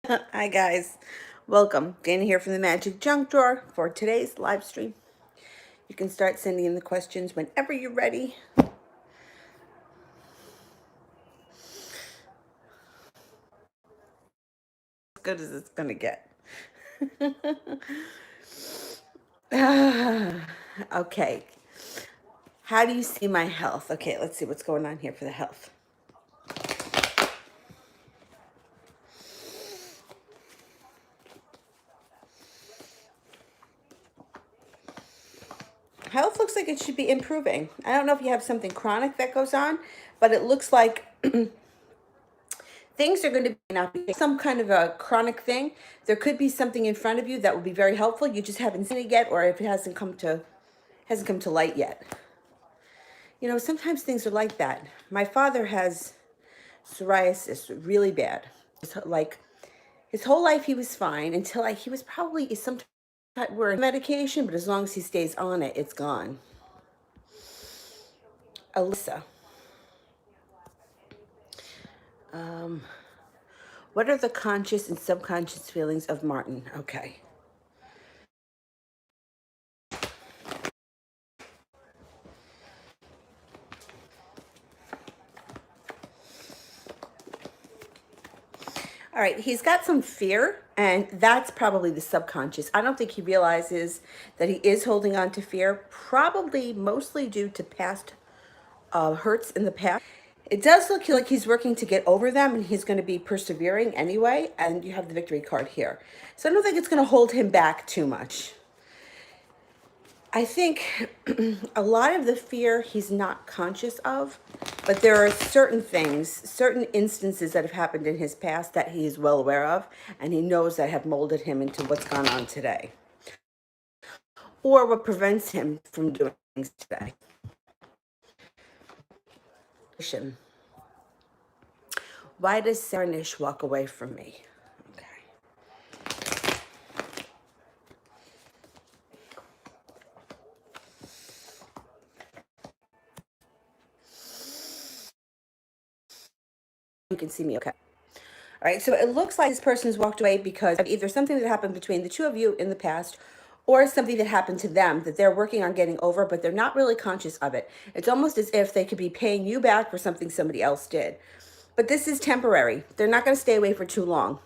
Hi guys, welcome. Dana here from the Magic Junk Drawer for today's live stream. You can start sending in the questions whenever you're ready. As good as it's gonna get. Okay, how do you see my health? Okay, let's see what's going on here for the health. Health looks like it should be improving. I don't know if you have something chronic that goes on, but it looks like things are going to not be some kind of a chronic thing. There could be something in front of you that would be very helpful. You just haven't seen it yet, or if it hasn't come to light yet. You know, sometimes things are like that. My father has psoriasis really bad. Like his whole life he was fine until he was probably some type of medication, but as long as he stays on it, it's gone. Alyssa. What are the conscious and subconscious feelings of Martin? Okay. All right, he's got some fear, and that's probably the subconscious. I don't think he realizes that he is holding on to fear, probably mostly due to past hurts in the past. It does look like he's working to get over them, and he's going to be persevering anyway, and you have the victory card here. So I don't think it's going to hold him back too much. I think a lot of the fear he's not conscious of, but there are certain things, certain instances that have happened in his past that he is well aware of, and he knows that have molded him into what's gone on today, or what prevents him from doing things today. Why does Saranish walk away from me? You can see me okay. All right, so it looks like this person's walked away because of either something that happened between the two of you in the past or something that happened to them that they're working on getting over, but they're not really conscious of it. It's almost as if they could be paying you back for something somebody else did. But this is temporary. They're not going to stay away for too long.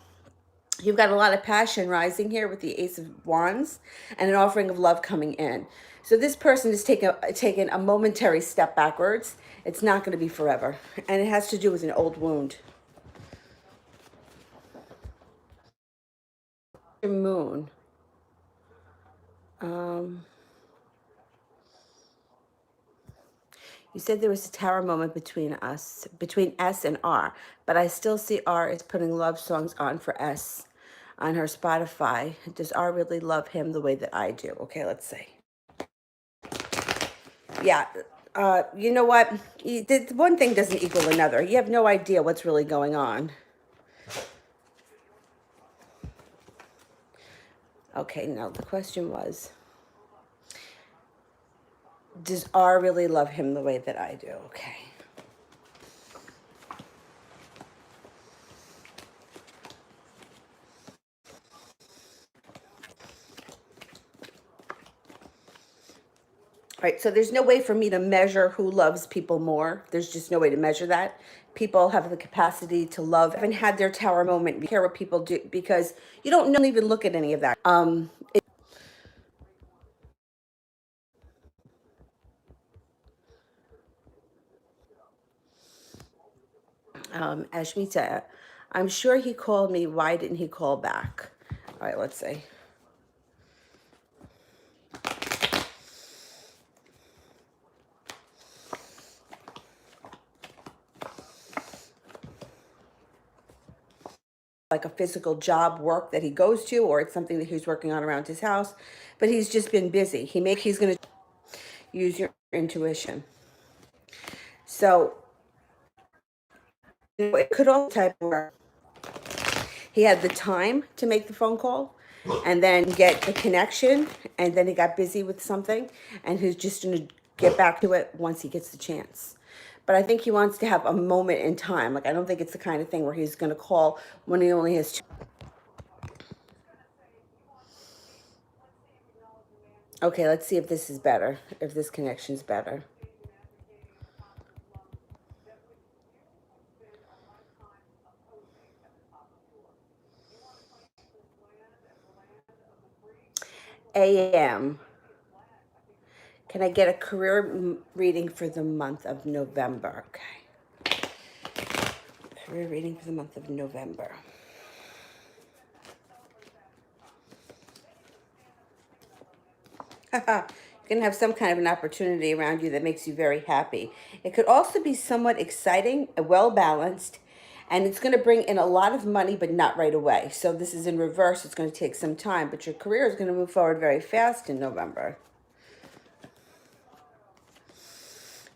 You've got a lot of passion rising here with the Ace of Wands and an offering of love coming in. So this person is taking a momentary step backwards. It's not going to be forever. And it has to do with an old wound. Moon. You said there was a tower moment between us, between S and R, but I still see R is putting love songs on for S on her Spotify. Does R really love him the way that I do? Okay, let's see. Yeah, you know what? One thing doesn't equal another. You have no idea what's really going on. Okay, now the question was, does R really love him the way that I do? Okay. Right, so there's no way for me to measure who loves people more. There's just no way to measure that. People have the capacity to love. Haven't had their tower moment. Be care what people do because you don't even look at any of that. Ashmita, I'm sure he called me. Why didn't he call back? All right, let's see. Like a physical job work that he goes to, or it's something that he's working on around his house, but he's just been busy. He's going to use your intuition. So it could also type where he had the time to make the phone call and then get the connection, and then he got busy with something, and he's just going to get back to it once he gets the chance. But I think he wants to have a moment in time. Like, I don't think it's the kind of thing where he's going to call when he only has two. Okay, let's see if this is better, if this connection's better. AM. Can I get a career reading for the month of November? Okay. Career reading for the month of November. You're going to have some kind of an opportunity around you that makes you very happy. It could also be somewhat exciting, well balanced, and it's going to bring in a lot of money, but not right away. So this is in reverse. It's going to take some time, but your career is going to move forward very fast in November.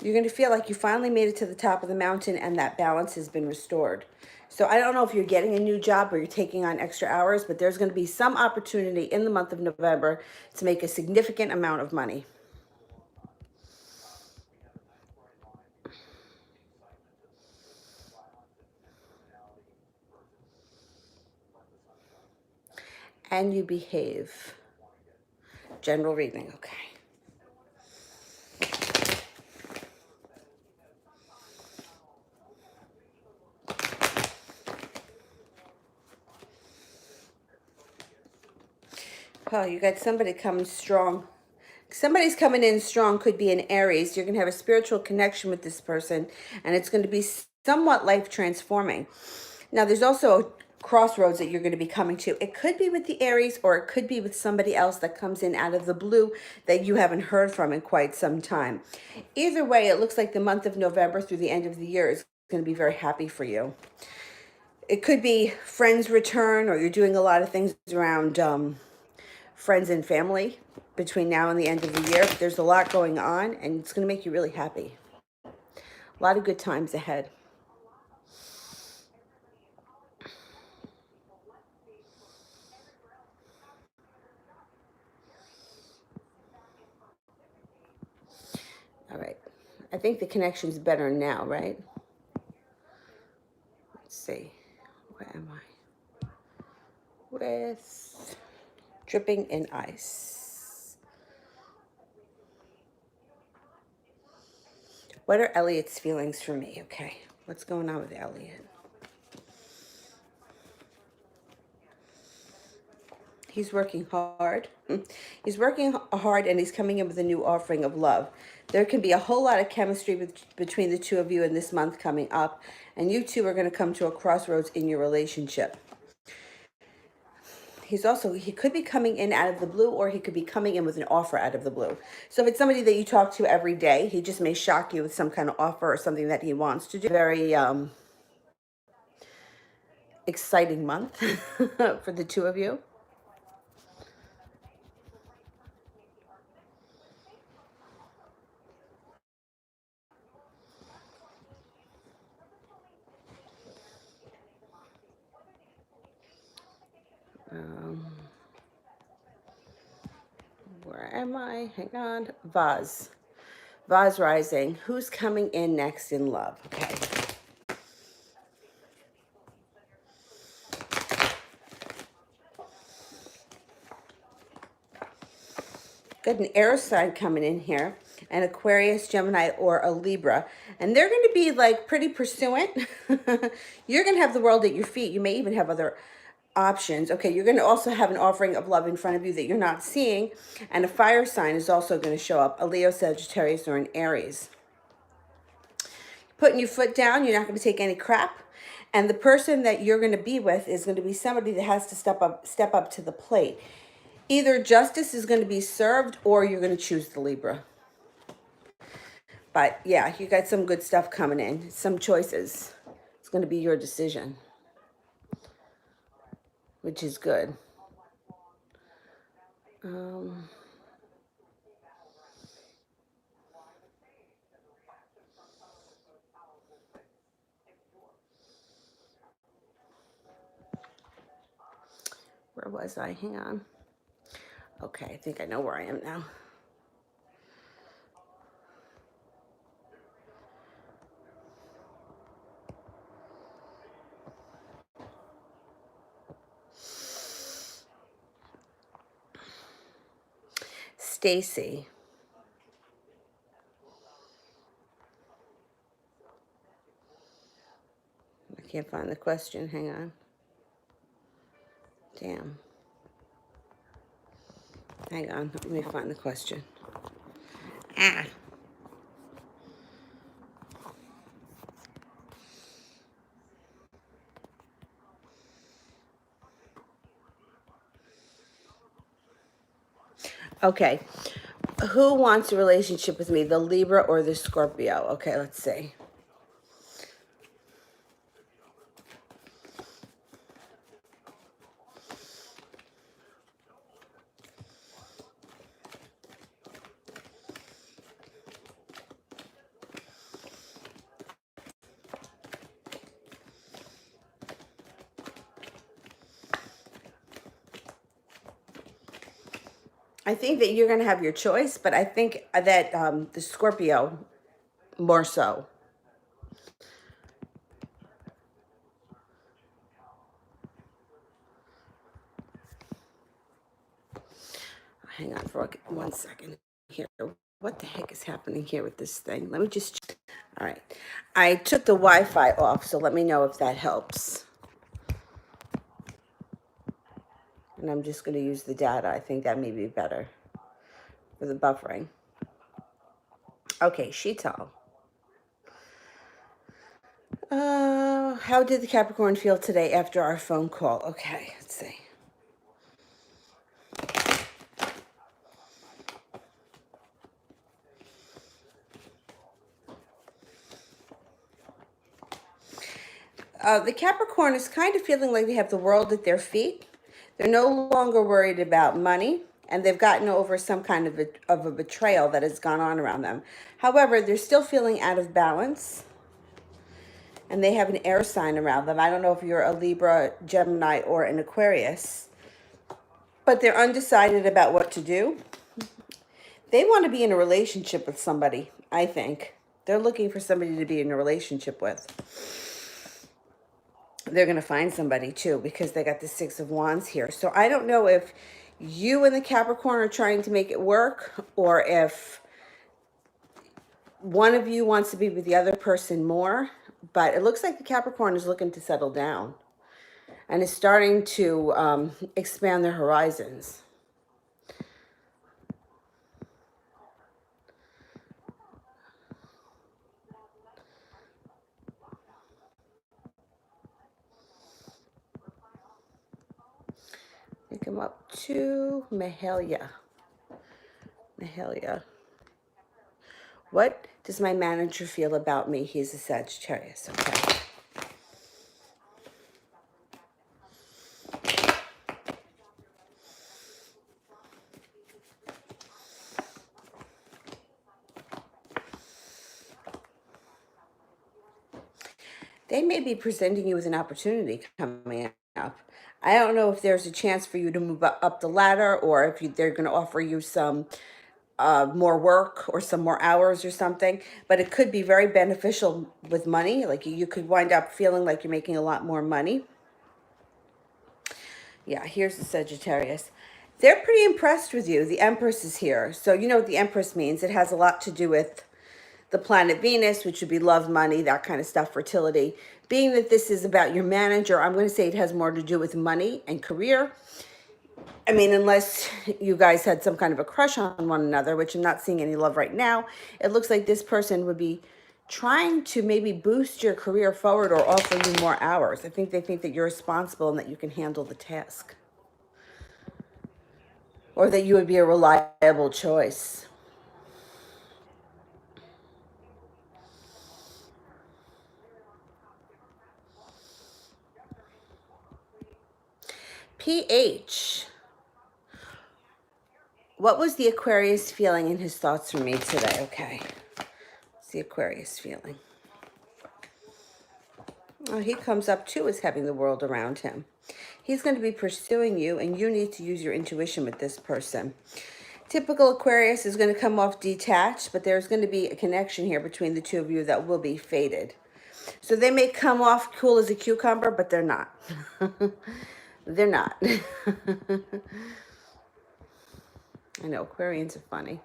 You're going to feel like you finally made it to the top of the mountain and that balance has been restored. So I don't know if you're getting a new job or you're taking on extra hours, but there's going to be some opportunity in the month of November to make a significant amount of money. And you behave. General reading, okay. Oh, you got somebody coming strong. Somebody's coming in strong, could be an Aries. You're going to have a spiritual connection with this person, and it's going to be somewhat life transforming. Now, there's also a crossroads that you're going to be coming to. It could be with the Aries, or it could be with somebody else that comes in out of the blue that you haven't heard from in quite some time. Either way, it looks like the month of November through the end of the year is going to be very happy for you. It could be friends return, or you're doing a lot of things around friends and family between now and the end of the year. But there's a lot going on, and it's going to make you really happy. A lot of good times ahead. All right. I think the connection's better now, right? Let's see. Where am I? With dripping in ice. What are Elliot's feelings for me? Okay. What's going on with Elliot? He's working hard. He's working hard, and he's coming in with a new offering of love. There can be a whole lot of chemistry between the two of you in this month coming up, and you two are going to come to a crossroads in your relationship. He could be coming in out of the blue, or he could be coming in with an offer out of the blue. So if it's somebody that you talk to every day, he just may shock you with some kind of offer or something that he wants to do. Very exciting month for the two of you. Um, where am I? Hang on. Vase. Vase rising. Who's coming in next in love? Okay. Got an air sign coming in here, an Aquarius, Gemini, or a Libra. And they're going to be like pretty pursuant. You're going to have the world at your feet. You may even have other options. Okay, you're going to also have an offering of love in front of you that you're not seeing. And a fire sign is also going to show up, a Leo, Sagittarius, or an Aries. Putting your foot down, you're not going to take any crap. And the person that you're going to be with is going to be somebody that has to step up to the plate. Either justice is going to be served, or you're going to choose the Libra. But yeah, you got some good stuff coming in, some choices. It's going to be your decision, which is good. Where was I? Hang on. Okay, I think I know where I am now. Stacy. I can't find the question. Hang on. Damn. Hang on. Let me find the question. Ah. Okay. Who wants a relationship with me, the Libra or the Scorpio? Okay, let's see. I think that you're going to have your choice, but I think that the Scorpio more so. Hang on for 1 second here. What the heck is happening here with this thing? Let me just check. All right. I took the Wi-Fi off, so let me know if that helps. And I'm just going to use the data. I think that may be better for the buffering. Okay, Sheetal. How did the Capricorn feel today after our phone call? Okay, let's see. The Capricorn is kind of feeling like they have the world at their feet. They're no longer worried about money, and they've gotten over some kind of a betrayal that has gone on around them. However, they're still feeling out of balance, and they have an air sign around them. I don't know if you're a Libra, Gemini, or an Aquarius, but they're undecided about what to do. They want to be in a relationship with somebody, I think. They're looking for somebody to be in a relationship with. They're going to find somebody too because they got the Six of Wands here. So I don't know if you and the Capricorn are trying to make it work or if one of you wants to be with the other person more. But it looks like the Capricorn is looking to settle down and is starting to expand their horizons. Pick him up to Mahalia. Mahalia. What does my manager feel about me? He's a Sagittarius. Okay. They may be presenting you with an opportunity coming up. I don't know if there's a chance for you to move up the ladder or if they're going to offer you some more work or some more hours or something, but it could be very beneficial with money. Like you could wind up feeling like you're making a lot more money. Yeah, here's the Sagittarius. They're pretty impressed with you. The Empress is here. So you know what the Empress means. It has a lot to do with the planet Venus, which would be love, money, that kind of stuff, fertility. Being that this is about your manager, I'm going to say it has more to do with money and career. I mean, unless you guys had some kind of a crush on one another, which I'm not seeing any love right now, it looks like this person would be trying to maybe boost your career forward or offer you more hours. I think they think that you're responsible and that you can handle the task. Or that you would be a reliable choice. PH. What was the Aquarius feeling in his thoughts for me today? Okay. What's the Aquarius feeling? Oh, he comes up too as having the world around him. He's going to be pursuing you, and you need to use your intuition with this person. Typical Aquarius is going to come off detached, but there's going to be a connection here between the two of you that will be faded. So they may come off cool as a cucumber, but they're not. They're not. I know, Aquarians are funny.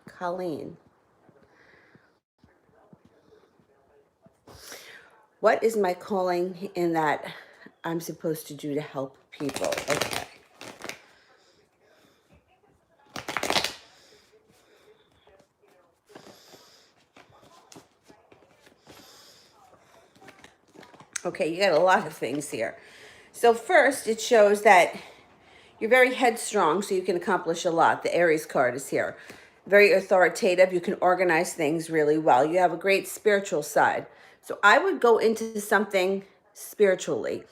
Colleen. What is my calling in that I'm supposed to do to help people? Okay. Okay, you got a lot of things here. So first, it shows that you're very headstrong, so you can accomplish a lot. The Aries card is here. Very authoritative. You can organize things really well. You have a great spiritual side. So I would go into something spiritually.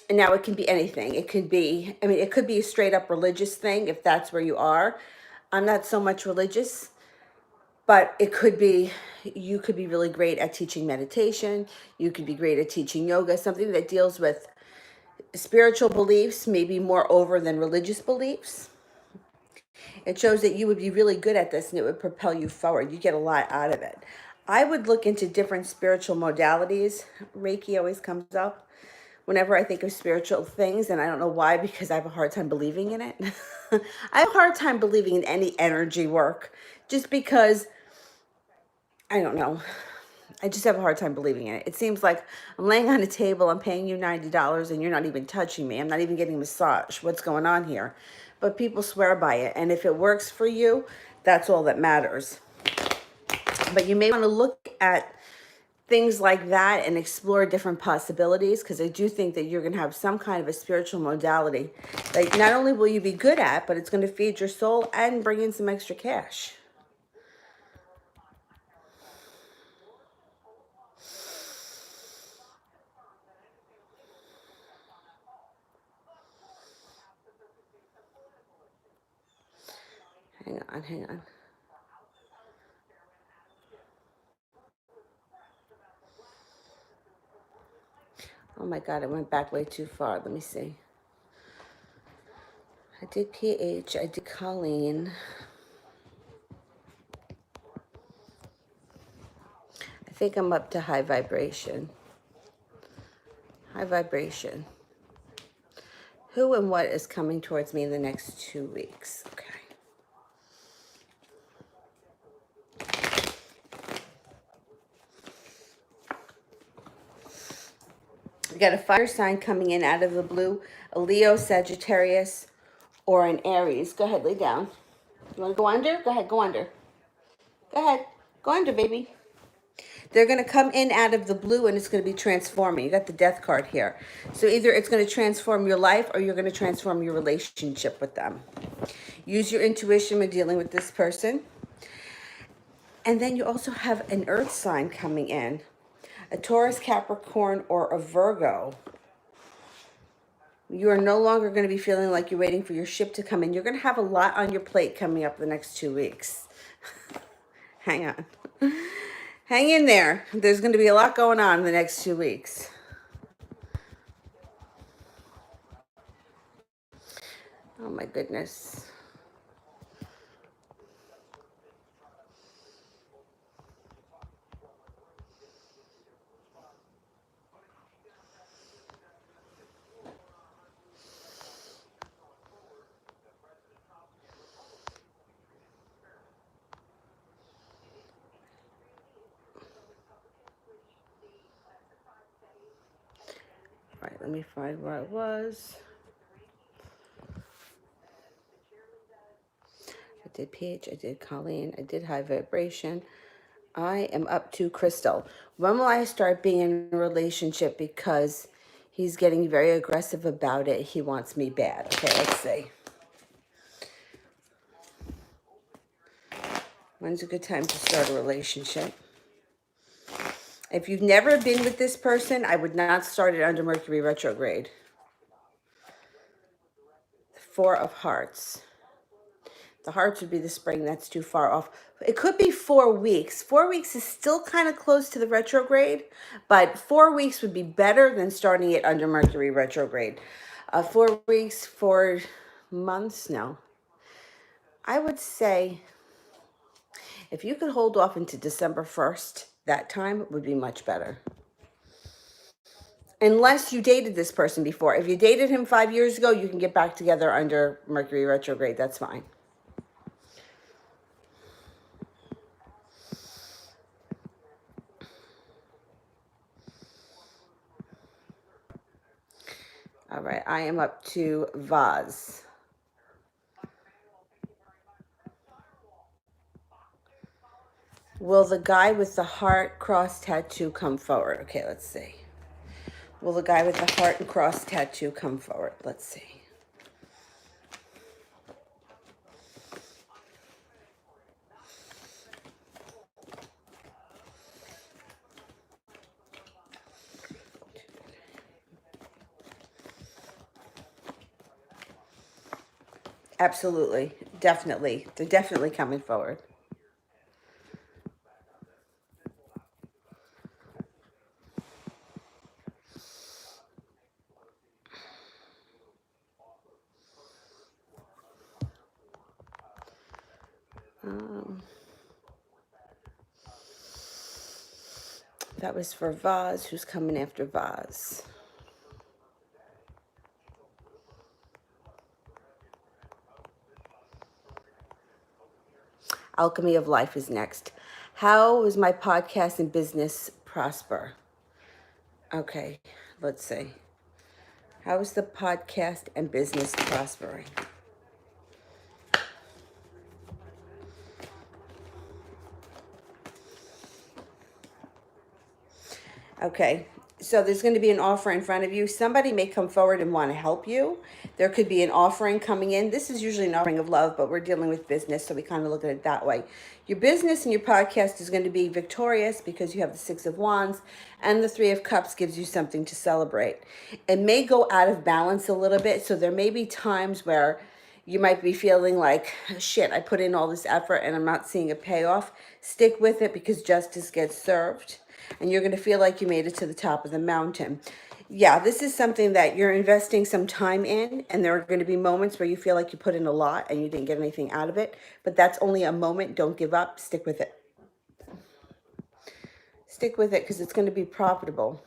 And now it can be anything. It could be, I mean, it could be a straight up religious thing if that's where you are. I'm not so much religious, but it could be, you could be really great at teaching meditation. You could be great at teaching yoga, something that deals with spiritual beliefs, maybe more over than religious beliefs. It shows that you would be really good at this and it would propel you forward. You get a lot out of it. I would look into different spiritual modalities. Reiki always comes up whenever I think of spiritual things, and I don't know why, because I have a hard time believing in it. I have a hard time believing in any energy work just because, I don't know. I just have a hard time believing in it. It seems like I'm laying on a table, I'm paying you $90, and you're not even touching me. I'm not even getting a massage. What's going on here? But people swear by it, and if it works for you, that's all that matters. But you may want to look at things like that and explore different possibilities, because I do think that you're going to have some kind of a spiritual modality that not only will you be good at, but it's going to feed your soul and bring in some extra cash. Hang on, hang on. Oh my God, I went back way too far. Let me see. I did PH, I did Colleen. I think I'm up to high vibration. High vibration. Who and what is coming towards me in the next 2 weeks? Okay. We got a fire sign coming in out of the blue, a Leo, Sagittarius, or an Aries. Go ahead, lay down. You want to go under? Go ahead, go under. Go ahead, go under, baby. They're going to come in out of the blue and it's going to be transforming. You got the death card here. So either it's going to transform your life or you're going to transform your relationship with them. Use your intuition when dealing with this person. And then you also have an earth sign coming in. A Taurus, Capricorn, or a Virgo. You are no longer going to be feeling like you're waiting for your ship to come in. You're going to have a lot on your plate coming up the next 2 weeks. Hang on. Hang in there. There's going to be a lot going on in the next 2 weeks. Oh my goodness. All right, let me find where I was. I did PH, I did Colleen, I did high vibration. I am up to Crystal. When will I start being in a relationship? Because he's getting very aggressive about it. He wants me bad. Okay, let's see. When's a good time to start a relationship? If you've never been with this person, I would not start it under Mercury retrograde. Four of Hearts. The hearts would be the spring. That's too far off. It could be 4 weeks. 4 weeks is still kind of close to the retrograde, but 4 weeks would be better than starting it under Mercury retrograde. 4 weeks, 4 months, no. I would say if you could hold off into December 1st, that time would be much better. Unless you dated this person before. If you dated him 5 years ago, you can get back together under Mercury retrograde. That's fine. All right, I am up to vase. Will the guy with the heart cross tattoo come forward? Okay, let's see. Will the guy with the heart and cross tattoo come forward? Let's see. Absolutely. Definitely. They're definitely coming forward. That was for vase. Who's coming after vase? Alchemy of Life is next. How is my podcast and business prosper? Okay, let's see. How is the podcast and business prospering? Okay, so there's going to be an offer in front of you. Somebody may come forward and want to help you. There could be an offering coming in. This is usually an offering of love, but we're dealing with business, so we kind of look at it that way. Your business and your podcast is going to be victorious because you have the Six of Wands, and the Three of Cups gives you something to celebrate. It may go out of balance a little bit, so there may be times where you might be feeling like, shit, I put in all this effort and I'm not seeing a payoff. Stick with it because justice gets served and you're going to feel like you made it to the top of the mountain. Yeah, this is something that you're investing some time in, and there are going to be moments where you feel like you put in a lot and you didn't get anything out of it, but that's only a moment. Don't give up. Stick with it. Stick with it because it's going to be profitable.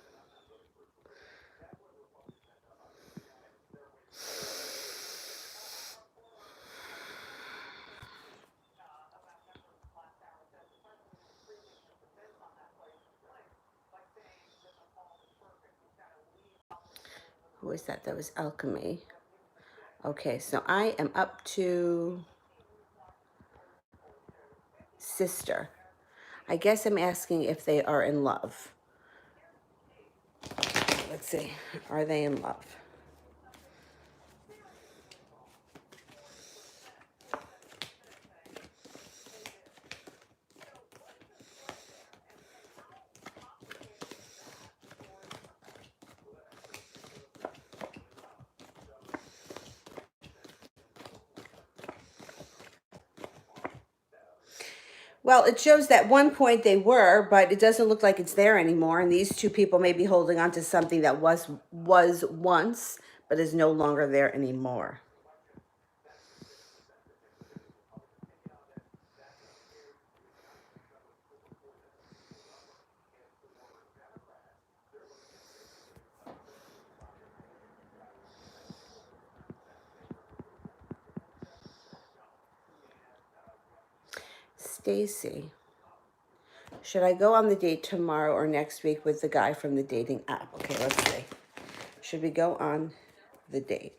Who was that? That was alchemy. Okay, so I am up to sister. I guess I'm asking if they are in love. Let's see. Are they in love? Well, it shows that one point they were, but it doesn't look like it's there anymore. And these two people may be holding on to something that was once, but is no longer there anymore. Stacy, should I go on the date tomorrow or next week with the guy from the dating app? Okay, let's see. Should we go on the date?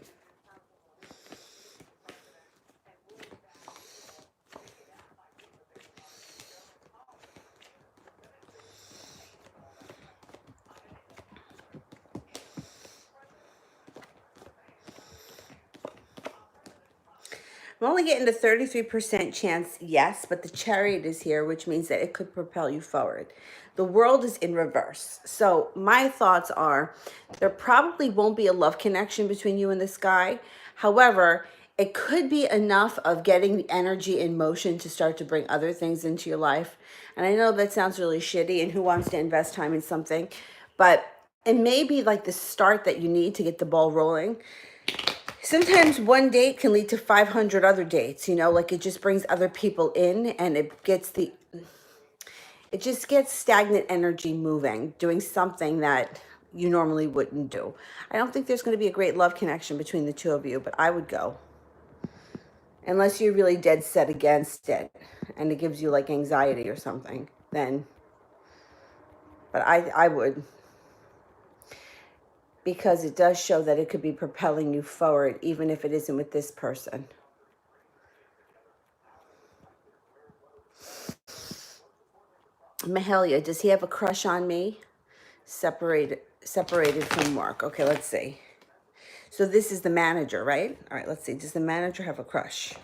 I'm only getting a 33% chance, yes, but the chariot is here, which means that it could propel you forward. The world is in reverse. So my thoughts are there probably won't be a love connection between you and this guy. However, it could be enough of getting the energy in motion to start to bring other things into your life. And I know that sounds really shitty, and who wants to invest time in something? But it may be like the start that you need to get the ball rolling. Sometimes one date can lead to 500 other dates, like it just brings other people in and it just gets stagnant energy moving, doing something that you normally wouldn't do. I don't think there's going to be a great love connection between the two of you, but I would go. Unless you're really dead set against it and it gives you like anxiety or something, then, but I would, because it does show that it could be propelling you forward, even if it isn't with this person. Mahalia, does he have a crush on me? Separated from work. Okay, let's see. So this is the manager, right? All right, let's see. Does the manager have a crush?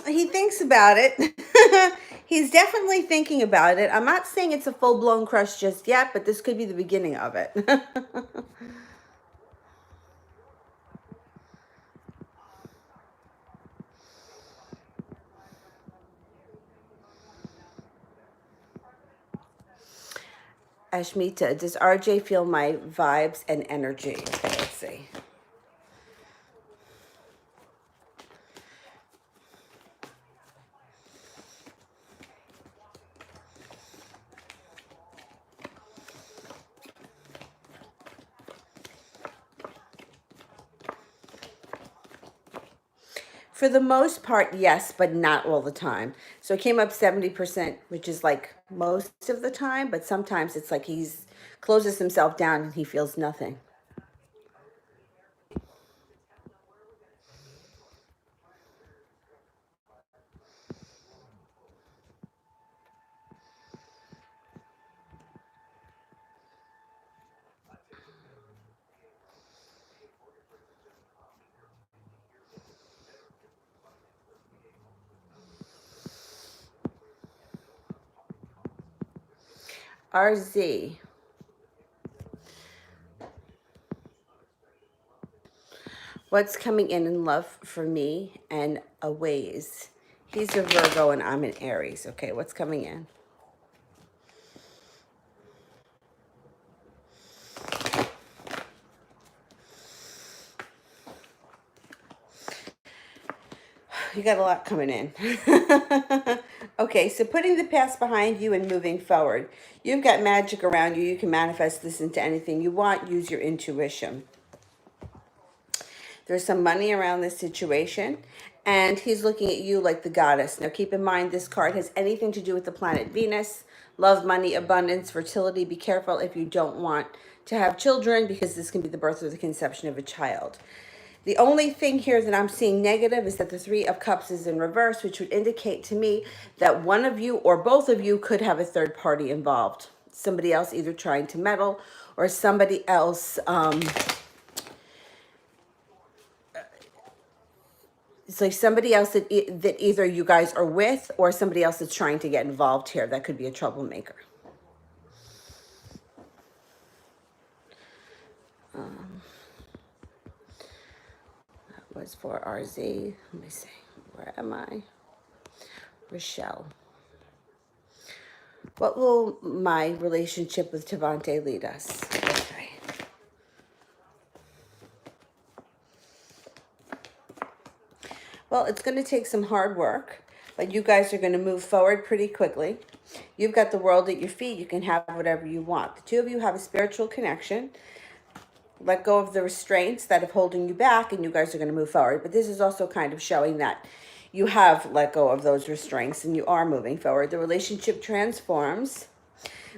He thinks about it. He's definitely thinking about it. I'm not saying it's a full-blown crush just yet, but this could be the beginning of it. Ashmita, does RJ feel my vibes and energy? Okay, let's see. For the most part, yes, but not all the time. So it came up 70%, which is like most of the time, but sometimes it's like he's closes himself down and he feels nothing. RZ, what's coming in love for me and a ways? He's a Virgo and I'm an Aries. Okay, what's coming in? You got a lot coming in. Okay, so putting the past behind you and moving forward. You've got magic around you. You can manifest this into anything you want. Use your intuition. There's some money around this situation, and he's looking at you like the goddess. Now, keep in mind, this card has anything to do with the planet Venus, love, money, abundance, fertility. Be careful if you don't want to have children, because this can be the birth or the conception of a child. The only thing here that I'm seeing negative is that the Three of Cups is in reverse, which would indicate to me that one of you or both of you could have a third party involved. Somebody else either trying to meddle, or somebody else, it's like somebody else that either you guys are with, or somebody else that's trying to get involved here. That could be a troublemaker. That was for RZ. Let me see. Where am I? Rochelle. What will my relationship with Tavante lead us? Okay. Well, it's going to take some hard work, but you guys are going to move forward pretty quickly. You've got the world at your feet. You can have whatever you want. The two of you have a spiritual connection. Let go of the restraints that are holding you back, and you guys are going to move forward. But this is also kind of showing that you have let go of those restraints and you are moving forward. The relationship transforms,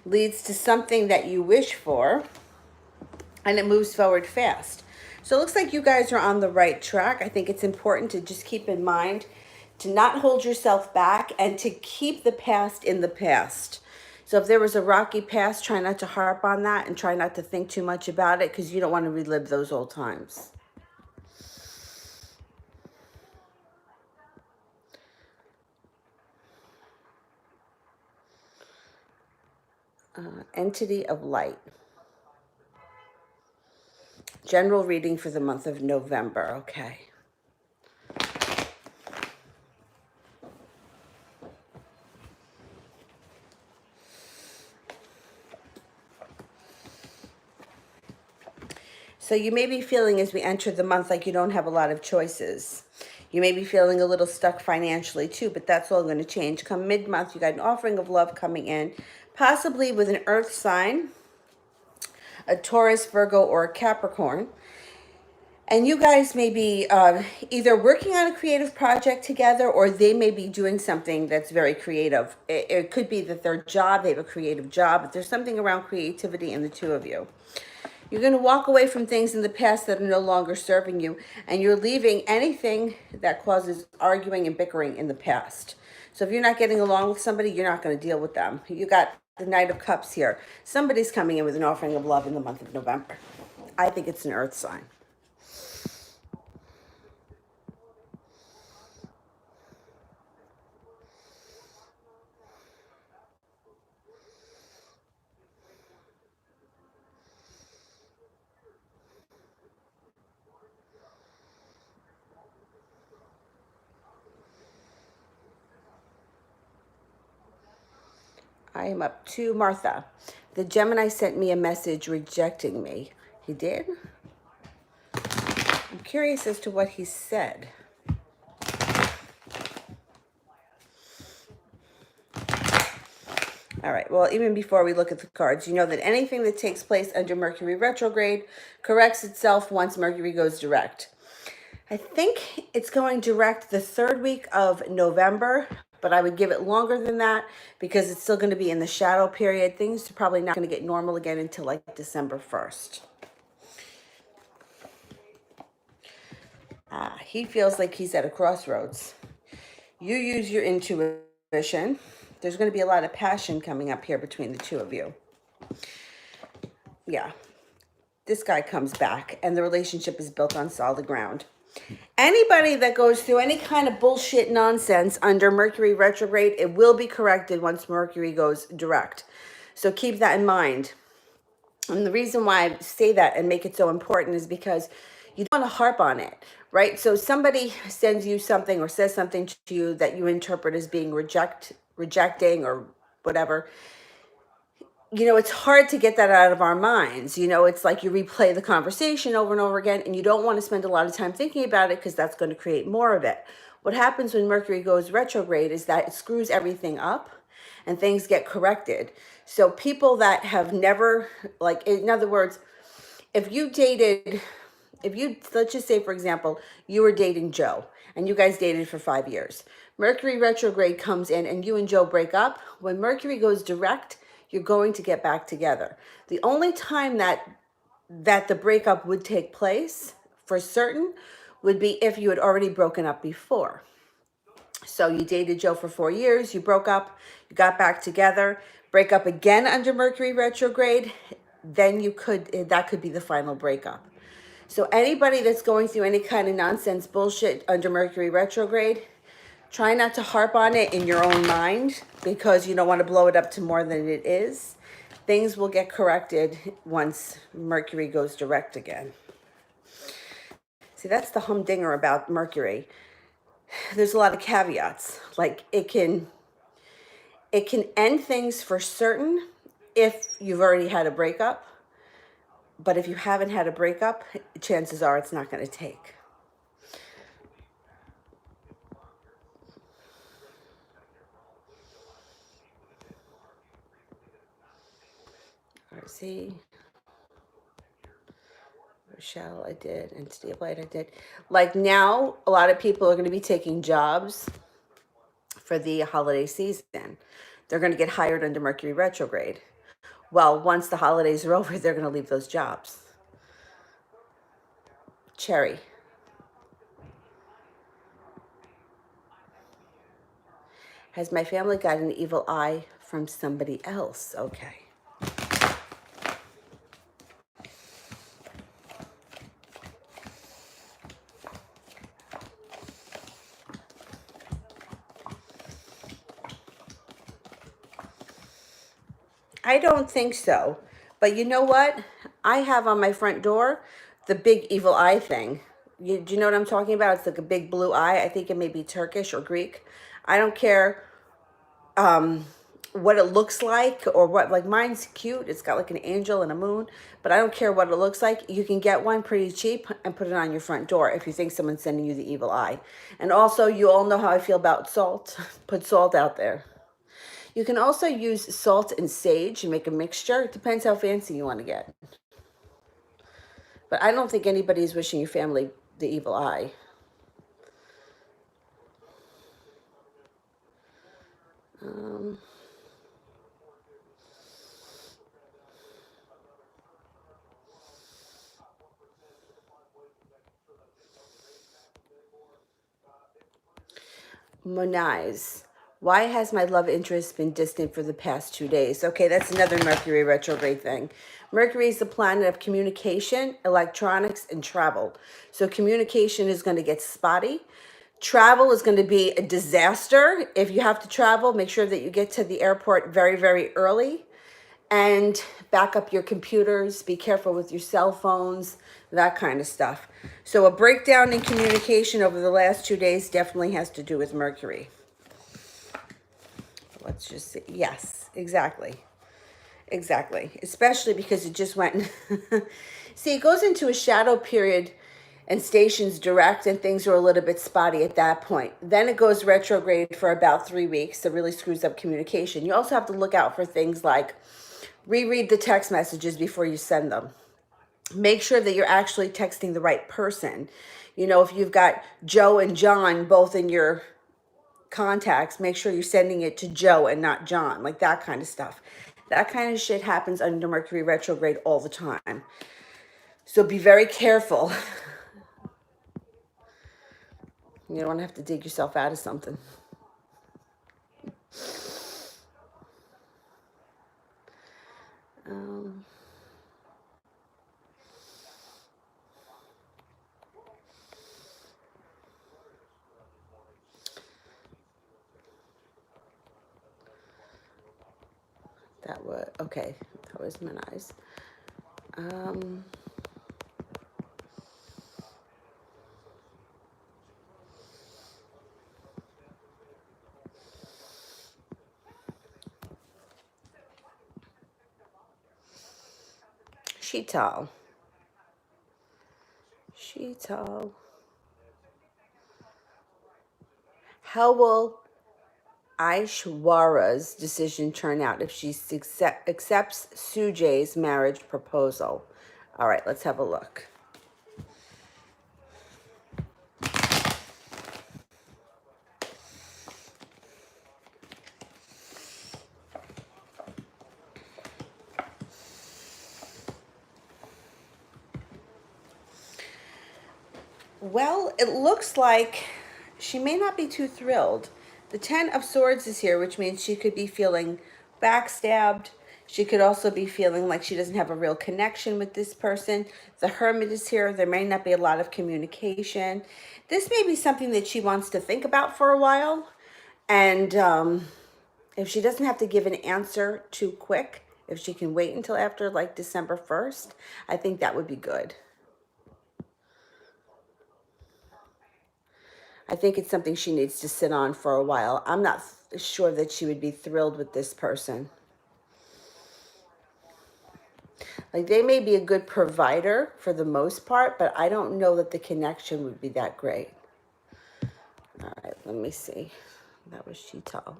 leads to something that you wish for, and it moves forward fast. So it looks like you guys are on the right track. I think it's important to just keep in mind to not hold yourself back and to keep the past in the past. So if there was a rocky past, try not to harp on that and try not to think too much about it, because you don't want to relive those old times. Entity of light. General reading for the month of November. Okay. So you may be feeling as we enter the month like you don't have a lot of choices. You may be feeling a little stuck financially too, but that's all going to change. Come mid-month, you got an offering of love coming in, possibly with an earth sign, a Taurus, Virgo, or a Capricorn. And you guys may be either working on a creative project together, or they may be doing something that's very creative. It could be that their job, they have a creative job, but there's something around creativity in the two of you. You're going to walk away from things in the past that are no longer serving you, and you're leaving anything that causes arguing and bickering in the past. So if you're not getting along with somebody, you're not going to deal with them. You got the Knight of Cups here. Somebody's coming in with an offering of love in the month of November. I think it's an earth sign. I am up to Martha. The Gemini sent me a message rejecting me. He did? I'm curious as to what he said. All right, well, even before we look at the cards, you know that anything that takes place under Mercury retrograde corrects itself once Mercury goes direct. I think it's going direct the third week of November, but I would give it longer than that because it's still going to be in the shadow period. Things are probably not going to get normal again until like December 1st. He feels like he's at a crossroads. You use your intuition. There's going to be a lot of passion coming up here between the two of you. Yeah. This guy comes back and the relationship is built on solid ground. Anybody that goes through any kind of bullshit nonsense under Mercury retrograde, it will be corrected once Mercury goes direct. So keep that in mind. And the reason why I say that and make it so important is because you don't want to harp on it, right? So somebody sends you something or says something to you that you interpret as being rejecting or whatever. You know, it's hard to get that out of our minds. You know, it's like you replay the conversation over and over again, and you don't want to spend a lot of time thinking about it because that's going to create more of it. What happens when Mercury goes retrograde is that it screws everything up and things get corrected. So people that have never, like, in other words, if you dated, let's just say, for example, you were dating Joe and you guys dated for 5 years. Mercury retrograde comes in and you and Joe break up. When Mercury goes direct, you're going to get back together. The only time that the breakup would take place for certain would be if you had already broken up before. So you dated Joe for 4 years, you broke up, you got back together, break up again under Mercury retrograde, then that could be the final breakup. So anybody that's going through any kind of nonsense bullshit under Mercury retrograde, try not to harp on it in your own mind because you don't want to blow it up to more than it is. Things will get corrected once Mercury goes direct again. See, that's the humdinger about Mercury. There's a lot of caveats. Like it can end things for certain if you've already had a breakup. But if you haven't had a breakup, chances are it's not going to take. See, Rochelle, I did, and Steve Light, I did. Like now, a lot of people are going to be taking jobs for the holiday season. They're going to get hired under Mercury retrograde. Well, once the holidays are over, they're going to leave those jobs. Cherry. Has my family got an evil eye from somebody else? Okay. I don't think so. But you know what? I have on my front door the big evil eye thing. Do you know what I'm talking about? It's like a big blue eye. I think it may be Turkish or Greek. I don't care what it looks like, or what, like mine's cute. It's got like an angel and a moon, but I don't care what it looks like. You can get one pretty cheap and put it on your front door if you think someone's sending you the evil eye. And also, you all know how I feel about salt. Put salt out there. You can also use salt and sage and make a mixture. It depends how fancy you want to get. But I don't think anybody's wishing your family the evil eye. Monize. Why has my love interest been distant for the past 2 days? Okay, that's another Mercury retrograde thing. Mercury is the planet of communication, electronics, and travel. So communication is going to get spotty. Travel is going to be a disaster. If you have to travel, make sure that you get to the airport very, very early. And back up your computers. Be careful with your cell phones, that kind of stuff. So a breakdown in communication over the last 2 days definitely has to do with Mercury. Let's just see. Yes, exactly. Exactly. Especially because it just went. See, it goes into a shadow period and stations direct, and things are a little bit spotty at that point. Then it goes retrograde for about 3 weeks. That really screws up communication. You also have to look out for things like reread the text messages before you send them. Make sure that you're actually texting the right person. You know, if you've got Joe and John both in your contacts, make sure you're sending it to Joe and not John, like that kind of stuff. That kind of shit happens under Mercury retrograde all the time. So be very careful. You don't want to have to dig yourself out of something. That was, okay, that was Manai's. Sheetal. How will Aishwarya's decision turn out if she accepts Sujay's marriage proposal? All right, let's have a look. Well, it looks like she may not be too thrilled. The Ten of Swords is here, which means she could be feeling backstabbed. She could also be feeling like she doesn't have a real connection with this person. The Hermit is here. There may not be a lot of communication. This may be something that she wants to think about for a while. And if she doesn't have to give an answer too quick, if she can wait until after like December 1st, I think that would be good. I think it's something she needs to sit on for a while. I'm not sure that she would be thrilled with this person. Like, they may be a good provider for the most part, but I don't know that the connection would be that great. All right, let me see. That was Sheetal.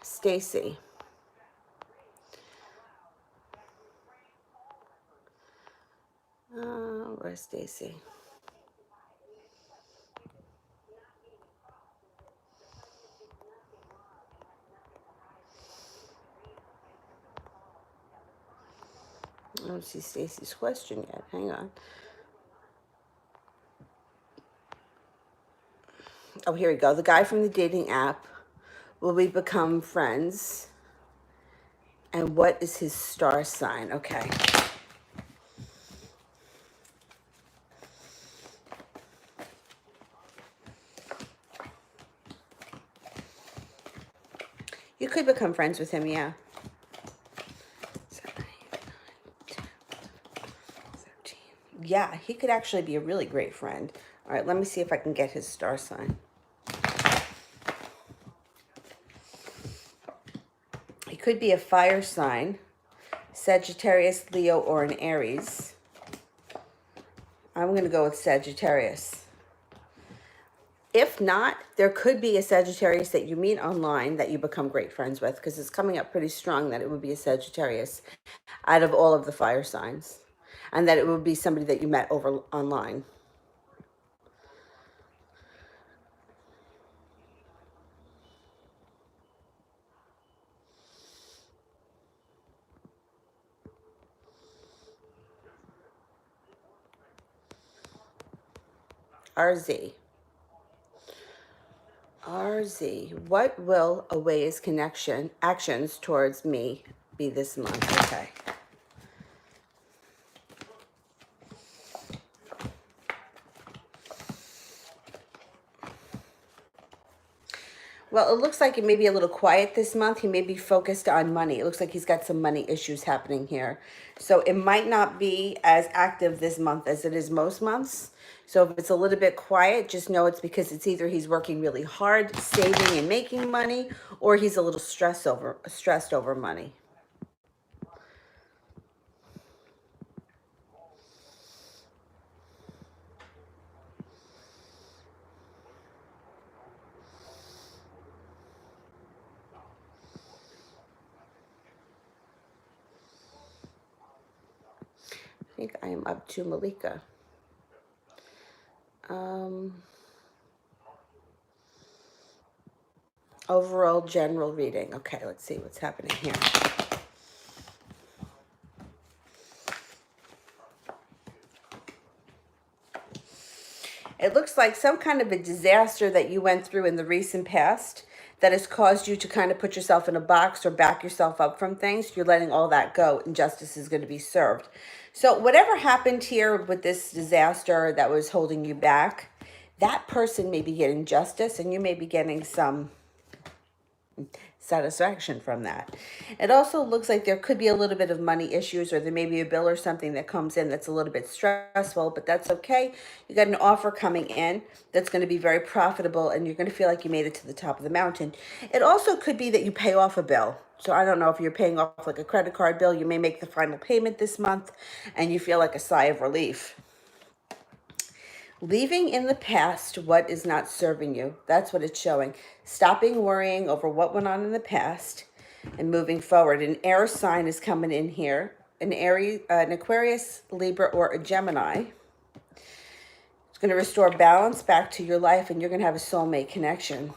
Stacy. Where's Stacy? I don't see Stacy's question yet. Hang on. Oh, here we go. The guy from the dating app. Will we become friends? And what is his star sign? Okay. You could become friends with him, yeah. 7, 8, 9, 10, 11, 13. Yeah, he could actually be a really great friend. All right, let me see if I can get his star sign. He could be a fire sign, Sagittarius, Leo, or an Aries. I'm going to go with Sagittarius. If not, there could be a Sagittarius that you meet online that you become great friends with, because it's coming up pretty strong that it would be a Sagittarius out of all of the fire signs, and that it would be somebody that you met over online. RZ. RZ. What will away his actions towards me be this month? Okay. Well, it looks like it may be a little quiet this month. He may be focused on money. It looks like he's got some money issues happening here. So it might not be as active this month as it is most months. So if it's a little bit quiet, just know it's because it's either he's working really hard, saving and making money, or he's a little stressed over money. I think I am up to Malika. Overall general reading. Okay, let's see what's happening here. It looks like some kind of a disaster that you went through in the recent past that has caused you to kind of put yourself in a box or back yourself up from things. You're letting all that go, and justice is going to be served. So whatever happened here with this disaster that was holding you back, that person may be getting justice, and you may be getting some satisfaction from that. It also looks like there could be a little bit of money issues, or there may be a bill or something that comes in that's a little bit stressful, but that's okay. You got an offer coming in that's going to be very profitable, and you're going to feel like you made it to the top of the mountain. It also could be that you pay off a bill. So I don't know if you're paying off like a credit card bill, you may make the final payment this month and you feel like a sigh of relief. Leaving in the past what is not serving you. That's what it's showing. Stopping worrying over what went on in the past and moving forward. An air sign is coming in here. An Aries, an Aquarius, Libra, or a Gemini. It's going to restore balance back to your life, and you're going to have a soulmate connection.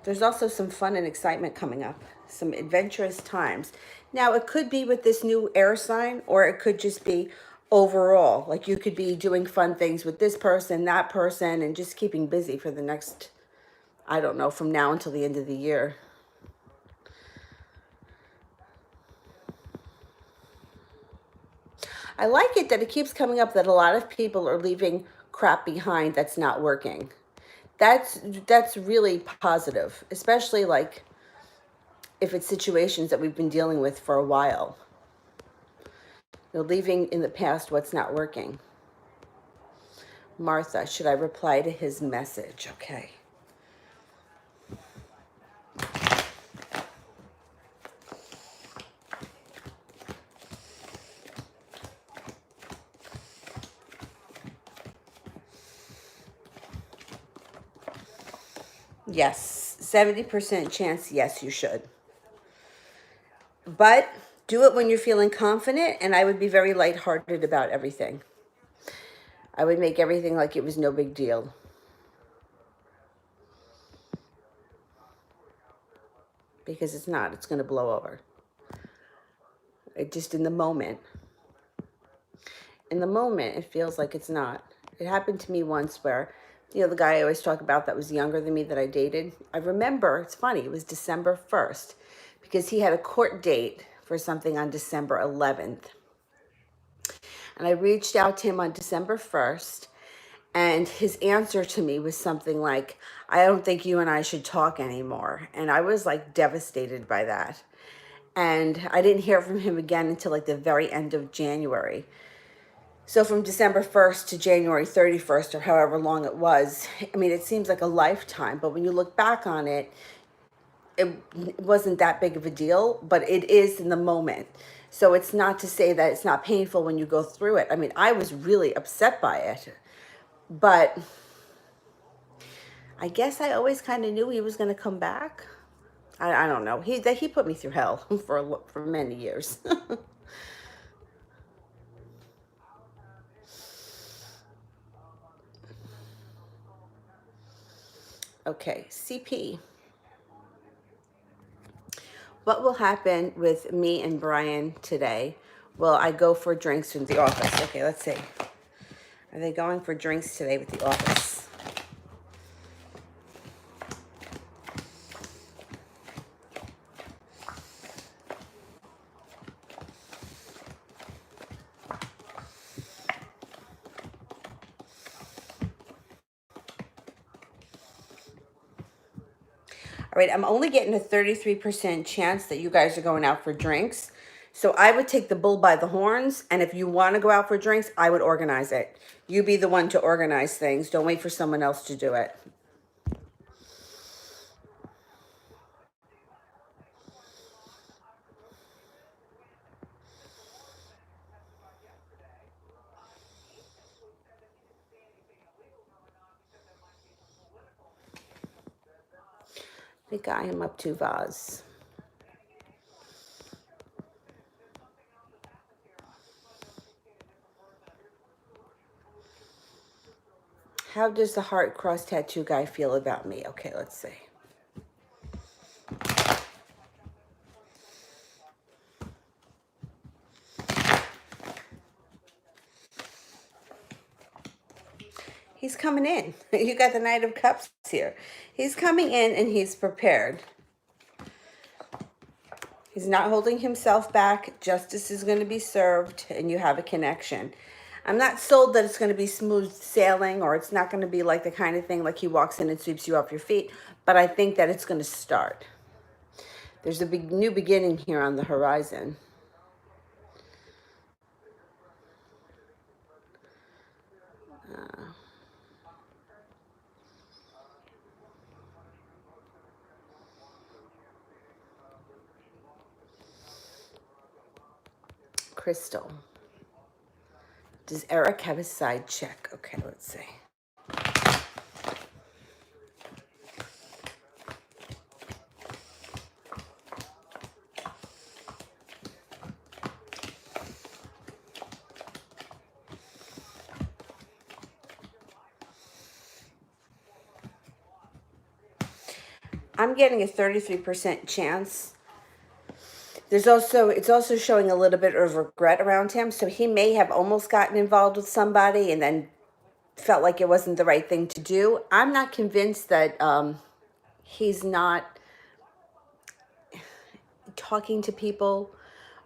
There's also some fun and excitement coming up. Some adventurous times. Now, it could be with this new air sign, or it could just be overall. Like you could be doing fun things with this person, that person, and just keeping busy for the next, I don't know, from now until the end of the year. I like it that it keeps coming up that a lot of people are leaving crap behind that's not working. That's really positive, especially like if it's situations that we've been dealing with for a while. You're leaving in the past what's not working. Martha, should I reply to his message? Okay. Yes, 70% chance, yes, you should. But do it when you're feeling confident, and I would be very lighthearted about everything. I would make everything like it was no big deal. Because it's not. It's going to blow over. It just in the moment. In the moment, it feels like it's not. It happened to me once where, the guy I always talk about that was younger than me that I dated. I remember, it's funny, it was December 1st because he had a court date for something on December 11th. And I reached out to him on December 1st, and his answer to me was something like, I don't think you and I should talk anymore. And I was like devastated by that. And I didn't hear from him again until like the very end of January. So from December 1st to January 31st, or however long it was, I mean, it seems like a lifetime, but when you look back on it, it wasn't that big of a deal, but it is in the moment. So it's not to say that it's not painful when you go through it. I mean, I was really upset by it, but I guess I always kind of knew he was going to come back. I don't know. He put me through hell for many years. Okay, CP. What will happen with me and Brian today? Will I go for drinks in the office? Okay, let's see. Are they going for drinks today with the office? All right, I'm only getting a 33% chance that you guys are going out for drinks. So I would take the bull by the horns. And if you want to go out for drinks, I would organize it. You be the one to organize things. Don't wait for someone else to do it. I think I am up to vase. How does the heart cross tattoo guy feel about me? Okay, let's see. He's coming in. You got the Knight of Cups here. He's coming in and he's prepared. He's not holding himself back. Justice is going to be served and you have a connection. I'm not sold that it's going to be smooth sailing or it's not going to be like the kind of thing like he walks in and sweeps you off your feet, but I think that it's going to start. There's a big new beginning here on the horizon. Crystal. Does Eric have a side check? Okay, let's see. I'm getting a 33% chance. It's also showing a little bit of regret around him. So he may have almost gotten involved with somebody and then felt like it wasn't the right thing to do. I'm not convinced that he's not talking to people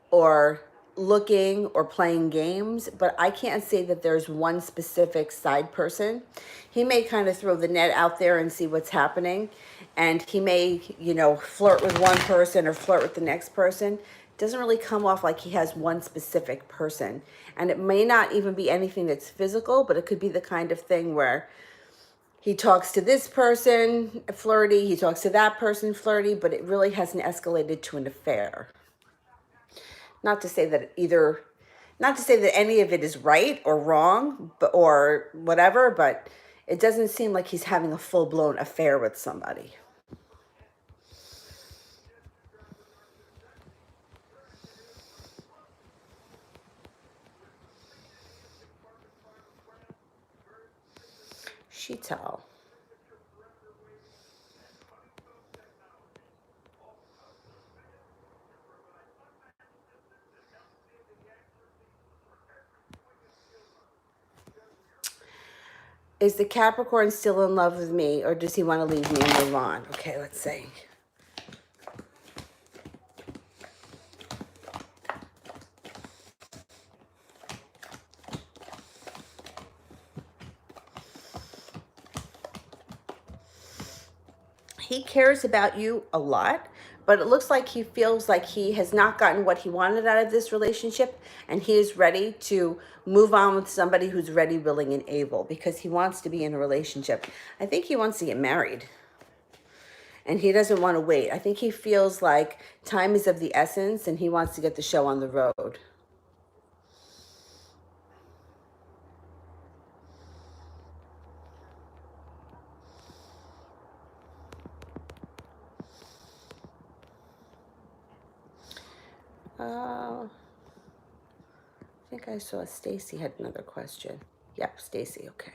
or looking or playing games, but I can't say that there's one specific side person. He may kind of throw the net out there and see what's happening, and he may, flirt with one person or flirt with the next person. It doesn't really come off like he has one specific person, and it may not even be anything that's physical, but it could be the kind of thing where he talks to this person flirty, he talks to that person flirty, but it really hasn't escalated to an affair. Not to say that not to say that any of it is right or wrong, or whatever, but it doesn't seem like he's having a full-blown affair with somebody. Sheetal. Is the Capricorn still in love with me, or does he want to leave me and move on? Okay, let's see. He cares about you a lot, but it looks like he feels like he has not gotten what he wanted out of this relationship, and he is ready to move on with somebody who's ready, willing, and able, because he wants to be in a relationship. I think he wants to get married, and he doesn't want to wait. I think he feels like time is of the essence, and he wants to get the show on the road. I think I saw Stacy had another question. Yep, Stacy, okay.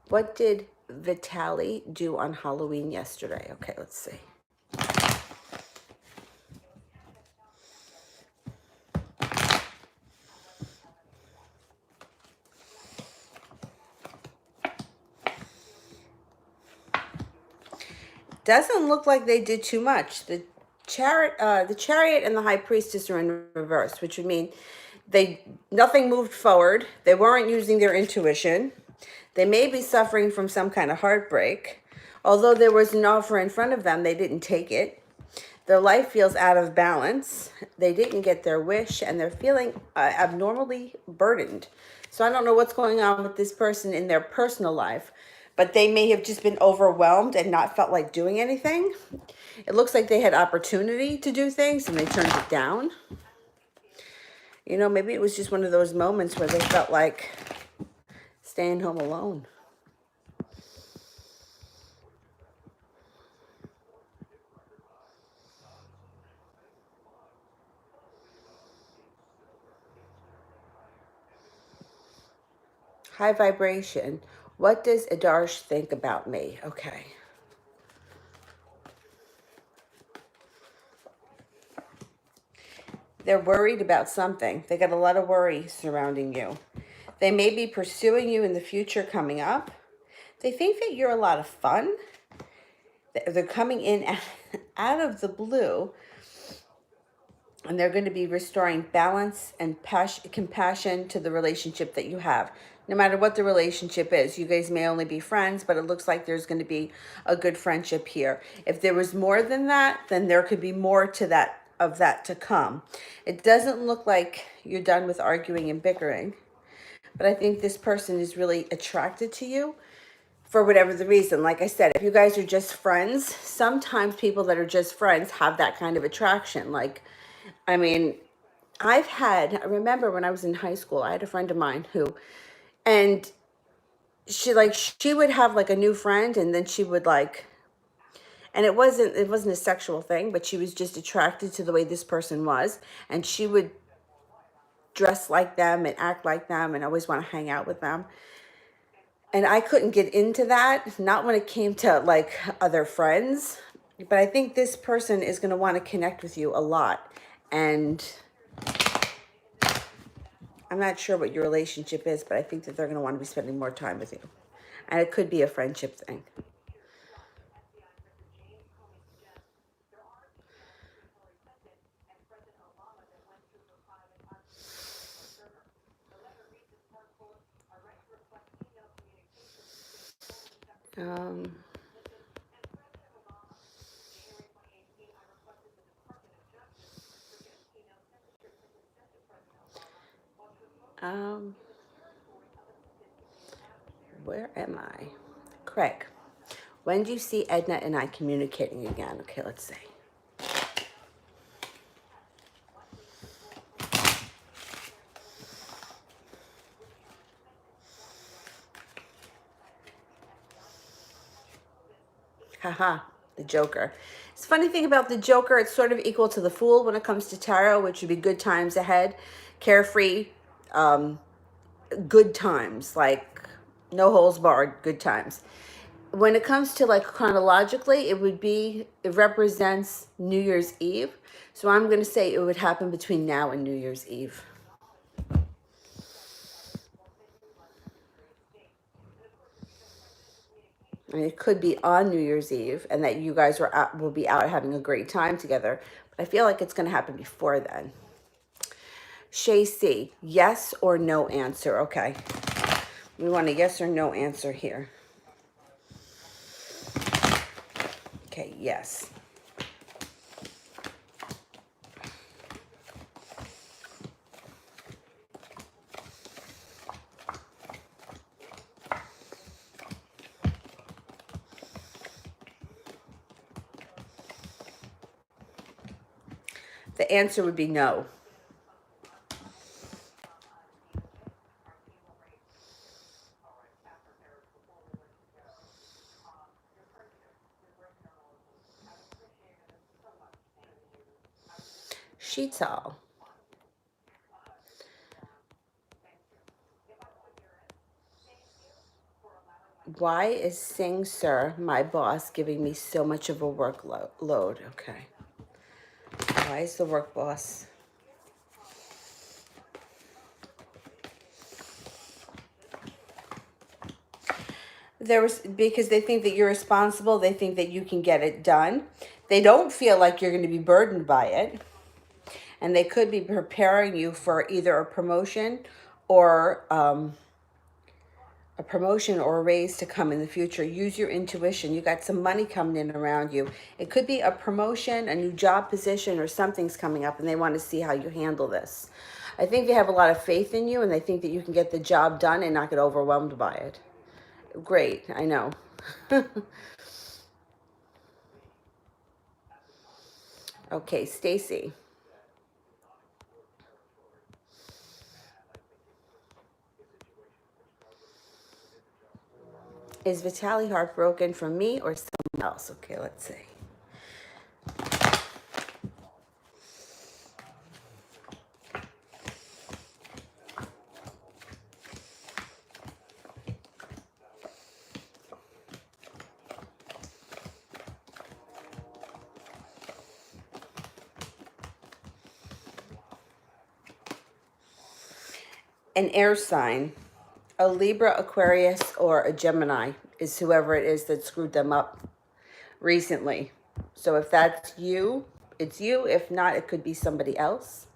What did Vitaly do on Halloween yesterday? Okay, let's see. Doesn't look like they did too much. The chariot and the high priestess are in reverse, which would mean nothing moved forward. They weren't using their intuition. They may be suffering from some kind of heartbreak. Although there was an offer in front of them, they didn't take it. Their life feels out of balance. They didn't get their wish, and they're feeling abnormally burdened. So I don't know what's going on with this person in their personal life, but they may have just been overwhelmed and not felt like doing anything. It looks like they had opportunity to do things and they turned it down. You know, maybe it was just one of those moments where they felt like staying home alone. High vibration. What does Adarsh think about me? Okay. They're worried about something. They got a lot of worry surrounding you. They may be pursuing you in the future coming up. They think that you're a lot of fun. They're coming in out of the blue, and they're going to be restoring balance and compassion to the relationship that you have. No matter what the relationship is, you guys may only be friends, but it looks like there's going to be a good friendship here. If there was more than that, then there could be more to that to come. It doesn't look like you're done with arguing and bickering, but I think this person is really attracted to you for whatever the reason. Like I said, if you guys are just friends, sometimes people that are just friends have that kind of attraction. Like, I mean, I remember when I was in high school, I had a friend of mine and she would have like a new friend, and then she would like, and it wasn't a sexual thing, but she was just attracted to the way this person was, and she would dress like them and act like them and always want to hang out with them. And I couldn't get into that, not when it came to like other friends, but I think this person is going to want to connect with you a lot. And I'm not sure what your relationship is, but I think that they're going to want to be spending more time with you. And it could be a friendship thing. Um, um, where am I? Craig, when do you see Edna and I communicating again? Okay, let's see. Haha, the Joker. It's a funny thing about the Joker, it's sort of equal to the Fool when it comes to tarot, which would be good times ahead, carefree, good times, like no holes barred, good times. When it comes to like chronologically, it represents New Year's Eve. So I'm going to say it would happen between now and New Year's Eve. And it could be on New Year's Eve, and that you guys will be out having a great time together. But I feel like it's going to happen before then. Shay C, yes or no answer. Okay. We want a yes or no answer here. Okay, yes. The answer would be no. Sheetal. Why is Sing Sir, my boss, giving me so much of a workload? Okay. Why is the work boss? Because they think that you're responsible, they think that you can get it done. They don't feel like you're going to be burdened by it. And they could be preparing you for either or a promotion or a raise to come in the future. Use your intuition. You got some money coming in around you. It could be a promotion, a new job position, or something's coming up and they want to see how you handle this. I think they have a lot of faith in you and they think that you can get the job done and not get overwhelmed by it. Great, I know. Okay, Stacy. Is Vitaly heartbroken from me or someone else? Okay, let's see. An air sign, a Libra, Aquarius, or a Gemini is whoever it is that screwed them up recently. So if that's you, it's you. If not, it could be somebody else.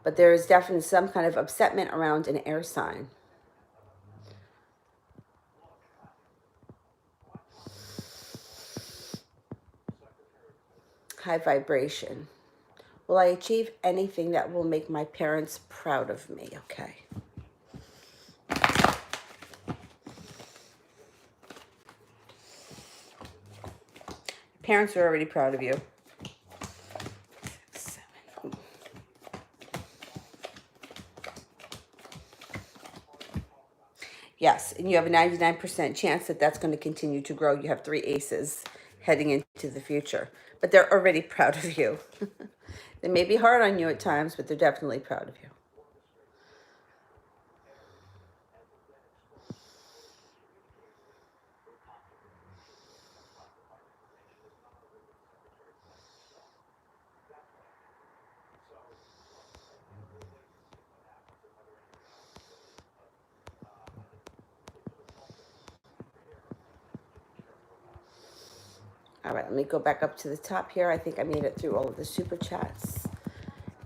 But there is definitely some kind of upsetment around an air sign. High vibration. Will I achieve anything that will make my parents proud of me? Okay. Parents are already proud of you. Yes, and you have a 99% chance that that's going to continue to grow. You have 3 aces heading into the future, but they're already proud of you. They may be hard on you at times, but they're definitely proud of you. All right, let me go back up to the top here. I think I made it through all of the super chats.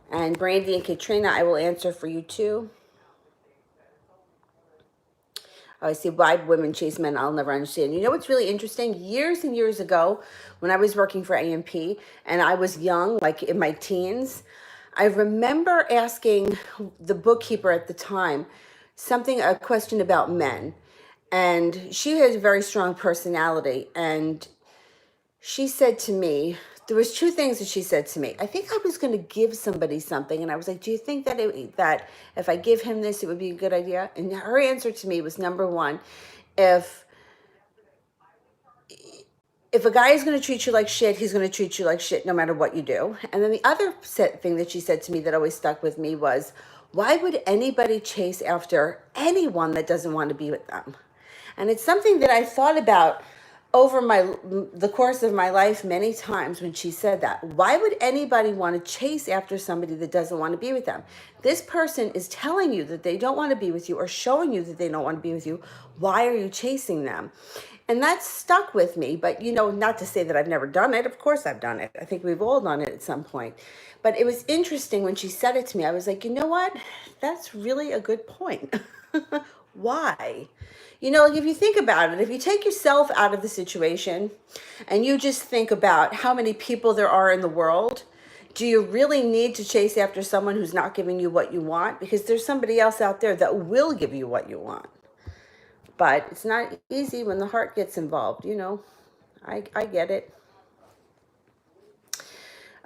And Brandy and Katrina, I will answer for you too. I see why women chase men. I'll never understand. You know what's really interesting? Years and years ago, when I was working for AMP and I was young, like in my teens, I remember asking the bookkeeper at the time a question about men. And she has a very strong personality. And she said to me, there was 2 things that she said to me. I think I was going to give somebody something, and I was like, "Do you think that if I give him this, it would be a good idea?" And her answer to me was, number 1, if a guy is going to treat you like shit, he's going to treat you like shit no matter what you do. And then the other thing that she said to me that always stuck with me was, why would anybody chase after anyone that doesn't want to be with them? And it's something that I thought about over the course of my life many times when she said that. Why would anybody want to chase after somebody that doesn't want to be with them? This person is telling you that they don't want to be with you or showing you that they don't want to be with you. Why are you chasing them? And that stuck with me. But, not to say that I've never done it. Of course I've done it. I think we've all done it at some point. But it was interesting when she said it to me. I was like, you know what? That's really a good point. Why? You know, like if you think about it, if you take yourself out of the situation and you just think about how many people there are in the world, do you really need to chase after someone who's not giving you what you want? Because there's somebody else out there that will give you what you want. But it's not easy when the heart gets involved, you know. I get it.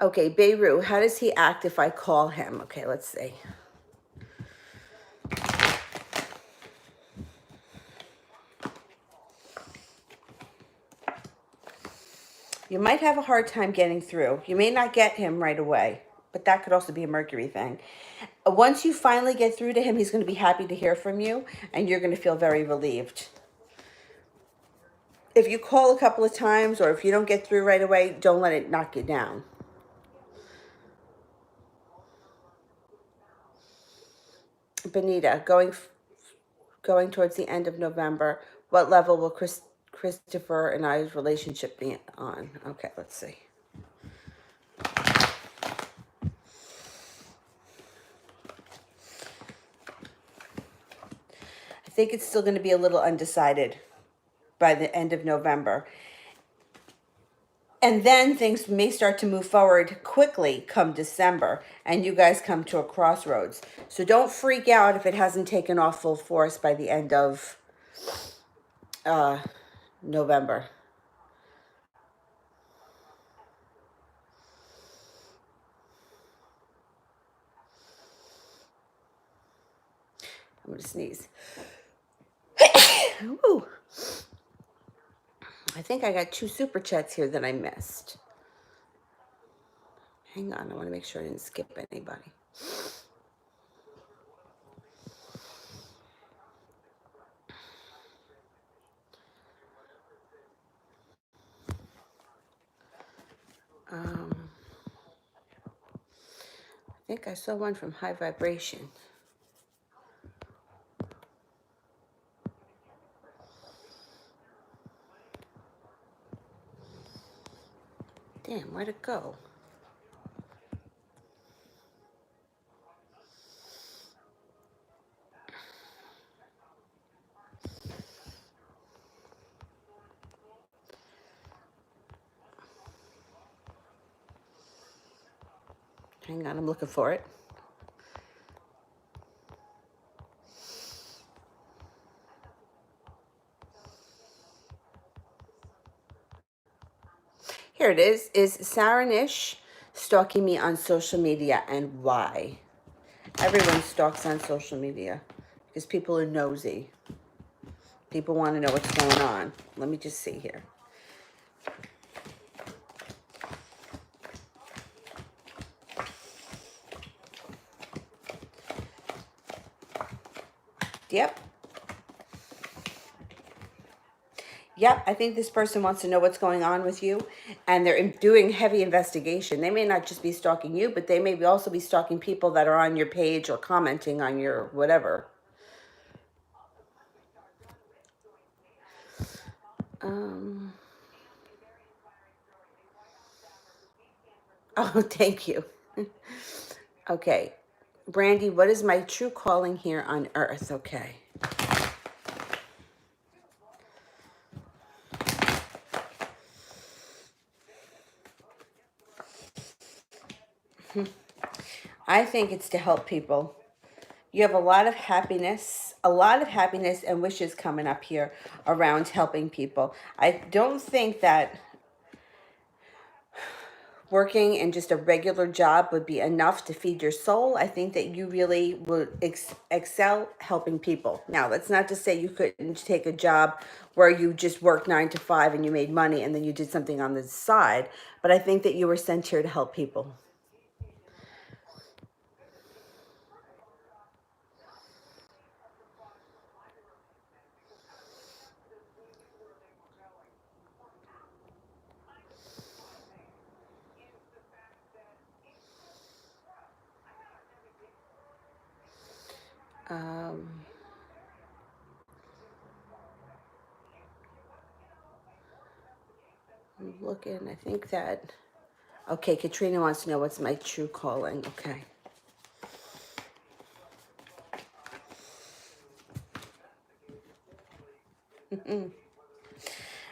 Okay, Beirut, how does he act if I call him? Okay, let's see. You might have a hard time getting through. You may not get him right away, but that could also be a Mercury thing. Once you finally get through to him, he's going to be happy to hear from you, and you're going to feel very relieved. If you call a couple of times or if you don't get through right away, don't let it knock you down. Benita, going towards the end of November, what level will Christopher and I's relationship be on? Okay, let's see. I think it's still going to be a little undecided by the end of November. And then things may start to move forward quickly come December, and you guys come to a crossroads. So don't freak out if it hasn't taken off full force by the end of November. I'm going to sneeze. Ooh. I think I got 2 super chats here that I missed. Hang on, I want to make sure I didn't skip anybody. I think I saw one from High Vibration. Damn, where'd it go? Hang on, I'm looking for it. Here it is. Is Saranish stalking me on social media, and why? Everyone stalks on social media because people are nosy. People want to know what's going on. Let me just see here. Yep. Yep, I think this person wants to know what's going on with you, and they're doing heavy investigation. They may not just be stalking you, but they may also be stalking people that are on your page or commenting on your whatever. Oh, thank you. Okay. Brandy, what is my true calling here on earth? Okay. I think it's to help people. You have a lot of happiness and wishes coming up here around helping people. I don't think that working in just a regular job would be enough to feed your soul. I think that you really would excel helping people. Now, that's not to say you couldn't take a job where you just worked 9 to 5 and you made money and then you did something on the side, but I think that you were sent here to help people. I'm looking, I think that, okay, Katrina wants to know what's my true calling. Okay.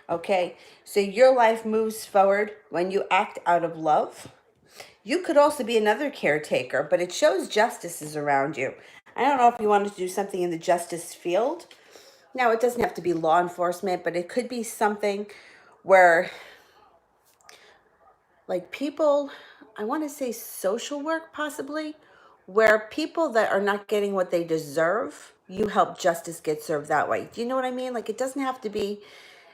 Okay, so your life moves forward when you act out of love. You could also be another caretaker, but it shows justice is around you. I don't know if you wanted to do something in the justice field. Now, it doesn't have to be law enforcement, but it could be something where, like, people, I want to say social work possibly, where people that are not getting what they deserve, you help justice get served that way. Do you know what I mean? Like, it doesn't have to be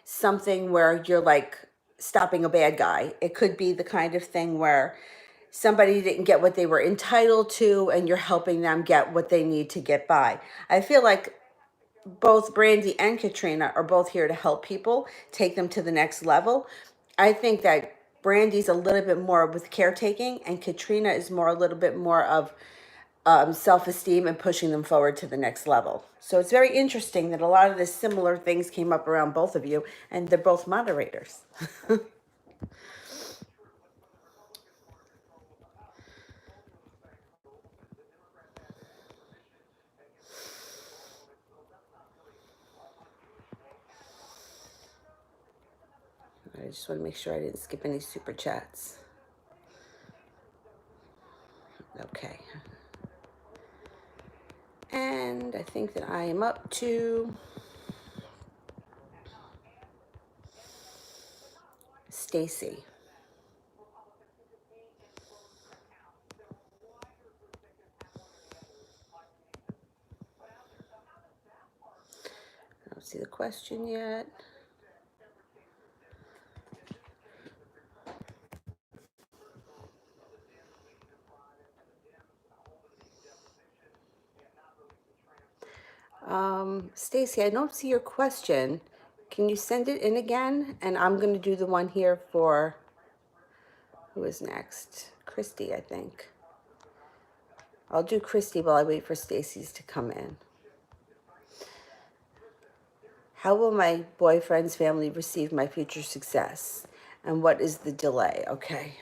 something where you're like stopping a bad guy. It could be the kind of thing where somebody didn't get what they were entitled to and you're helping them get what they need to get by. I feel like both Brandy and Katrina are both here to help people, take them to the next level. I think that Brandy's a little bit more with caretaking, and Katrina is more a little bit more of self-esteem and pushing them forward to the next level. So it's very interesting that a lot of the similar things came up around both of you, and they're both moderators. I just want to make sure I didn't skip any super chats. Okay. And I think that I am up to Stacy. I don't see the question yet. Stacy, I don't see your question. Can you send it in again? And I'm going to do the one here for, who is next? Christy, I think. I'll do Christy while I wait for Stacy's to come in. How will my boyfriend's family receive my future success? And what is the delay? Okay.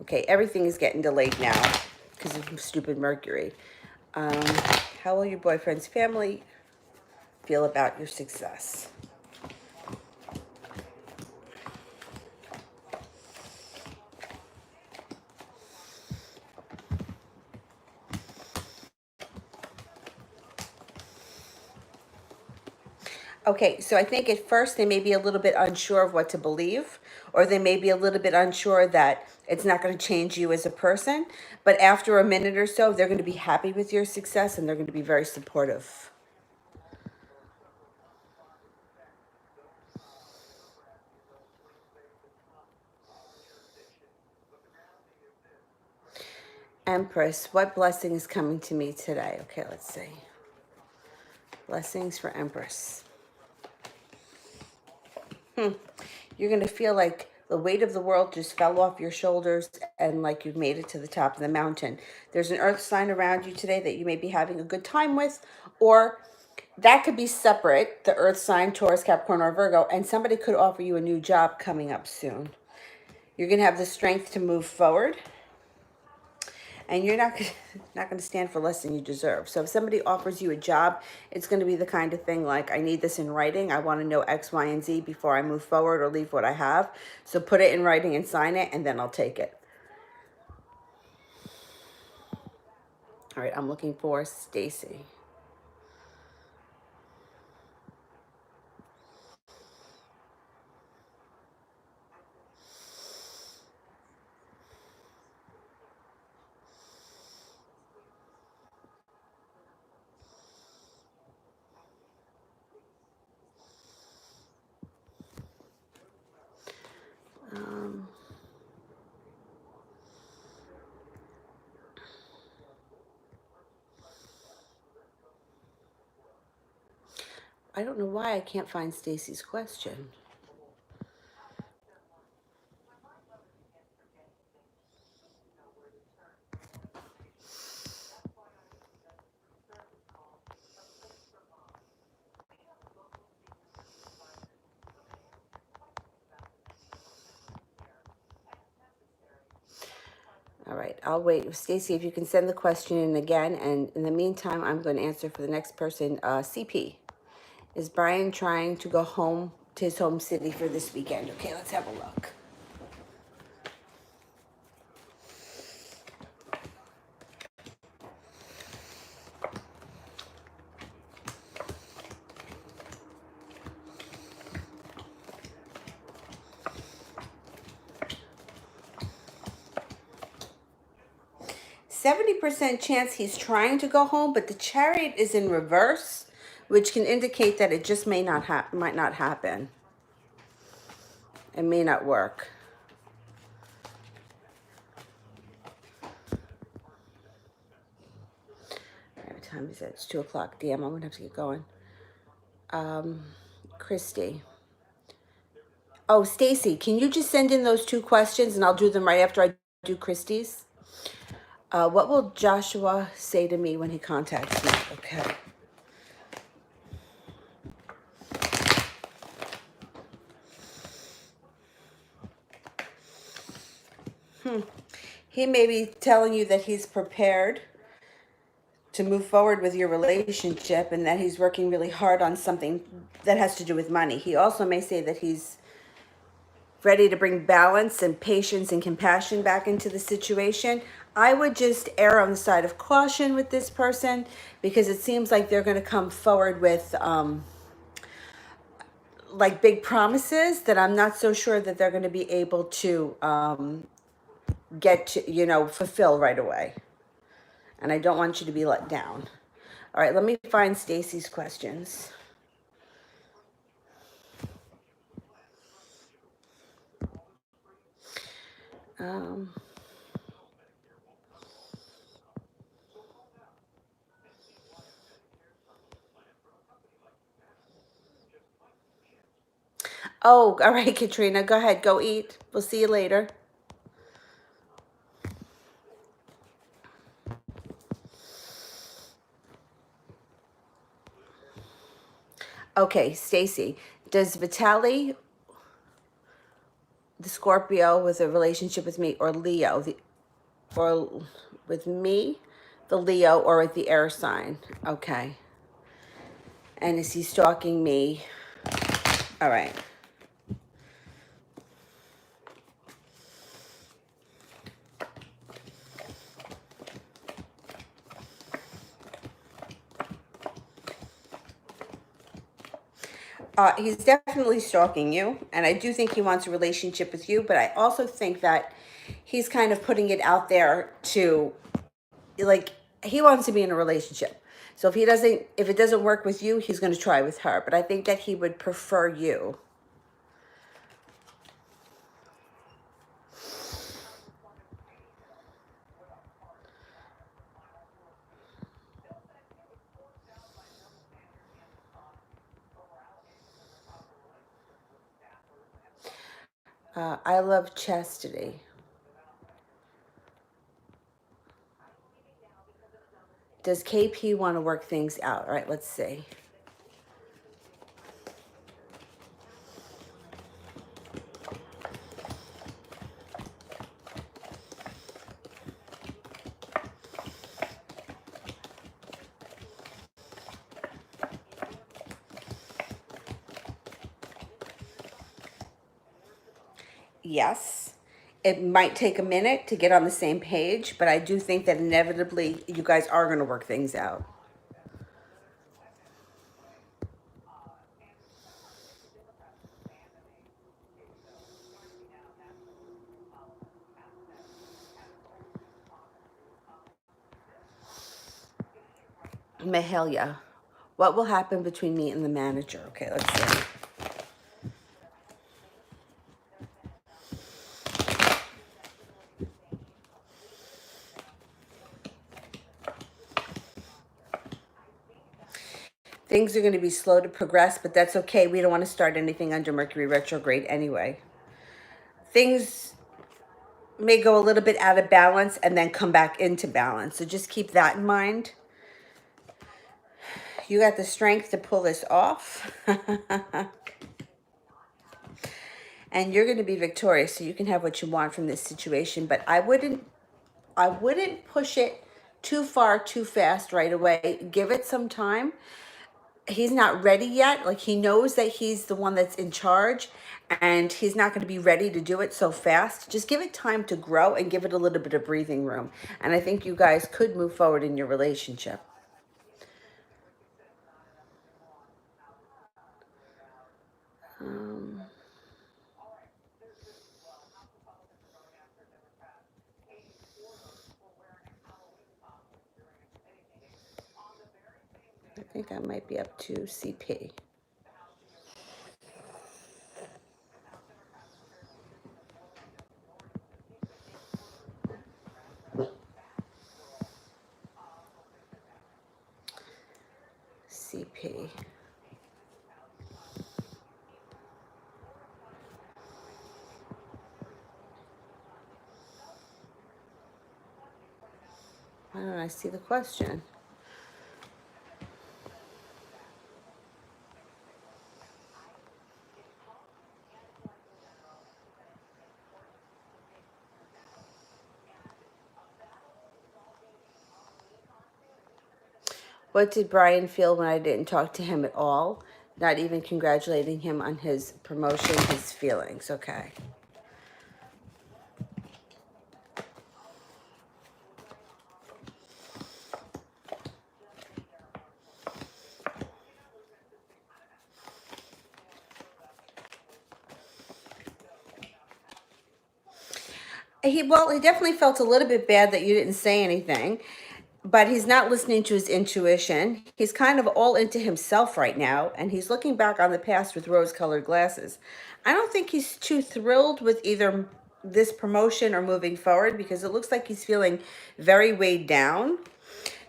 Okay, everything is getting delayed now because of stupid Mercury. Um, how will your boyfriend's family feel about your success? Okay, so I think at first they may be a little bit unsure of what to believe, or they may be a little bit unsure that it's not going to change you as a person. But after a minute or so, they're going to be happy with your success and they're going to be very supportive. Empress, what blessing is coming to me today? Okay, let's see. Blessings for Empress. You're going to feel like the weight of the world just fell off your shoulders and like you've made it to the top of the mountain. There's an earth sign around you today that you may be having a good time with, or that could be separate, the earth sign, Taurus, Capricorn, or Virgo, and somebody could offer you a new job coming up soon. You're going to have the strength to move forward, and you're not not going to stand for less than you deserve. So if somebody offers you a job, it's going to be the kind of thing like, I need this in writing. I want to know X, Y, and Z before I move forward or leave what I have. So put it in writing and sign it, and then I'll take it. All right, I'm looking for Stacy. Um, I don't know why I can't find Stacy's question. All right, I'll wait. Stacy, if you can send the question in again, and in the meantime, I'm going to answer for the next person. CP Is Brian trying to go home to his home city for this weekend? Okay, let's have a look. %70 chance he's trying to go home, but the Chariot is in reverse, which can indicate that it just might not happen. It may not work. What time is it? It's 2 o'clock. Damn, I'm gonna have to get going. Christy. Oh, Stacy, can you just send in those 2 questions and I'll do them right after I do Christy's? What will Joshua say to me when he contacts me? Okay. He may be telling you that he's prepared to move forward with your relationship and that he's working really hard on something that has to do with money. He also may say that he's ready to bring balance and patience and compassion back into the situation. I would just err on the side of caution with this person because it seems like they're going to come forward with like big promises that I'm not so sure that they're going to be able to get to, fulfill right away. And I don't want you to be let down. All right, let me find Stacy's questions. Oh, all right, Katrina, go ahead, go eat. We'll see you later. Okay, Stacy, does Vitaly, the Scorpio, with a relationship with me, or Leo, or with me, the Leo, or with the air sign? Okay. And is he stalking me? All right. He's definitely stalking you, and I do think he wants a relationship with you, but I also think that he's kind of putting it out there to, like, he wants to be in a relationship. So if it doesn't work with you, he's going to try with her, but I think that he would prefer you. I love chastity. Does KP want to work things out? All right, let's see. Yes. It might take a minute to get on the same page, but I do think that inevitably you guys are going to work things out. Mahalia, what will happen between me and the manager? Okay, let's see. Things are going to be slow to progress, but that's okay. We don't want to start anything under Mercury retrograde anyway. Things may go a little bit out of balance and then come back into balance. So just keep that in mind. You got the strength to pull this off. And you're going to be victorious, so you can have what you want from this situation, but I wouldn't push it too far too fast right away. Give it some time. he's not ready yet. Like, he knows that he's the one that's in charge, and he's not going to be ready to do it so fast. Just give it time to grow and give it a little bit of breathing room. And I think you guys could move forward in your relationship. Um, I think I might be up to CP. CP. Why don't I see the question? What did Brian feel when I didn't talk to him at all? Not even congratulating him on his promotion, his feelings. Okay. He definitely felt a little bit bad that you didn't say anything, but he's not listening to his intuition. He's kind of all into himself right now, and he's looking back on the past with rose-colored glasses. I don't think he's too thrilled with either this promotion or moving forward, because it looks like he's feeling very weighed down,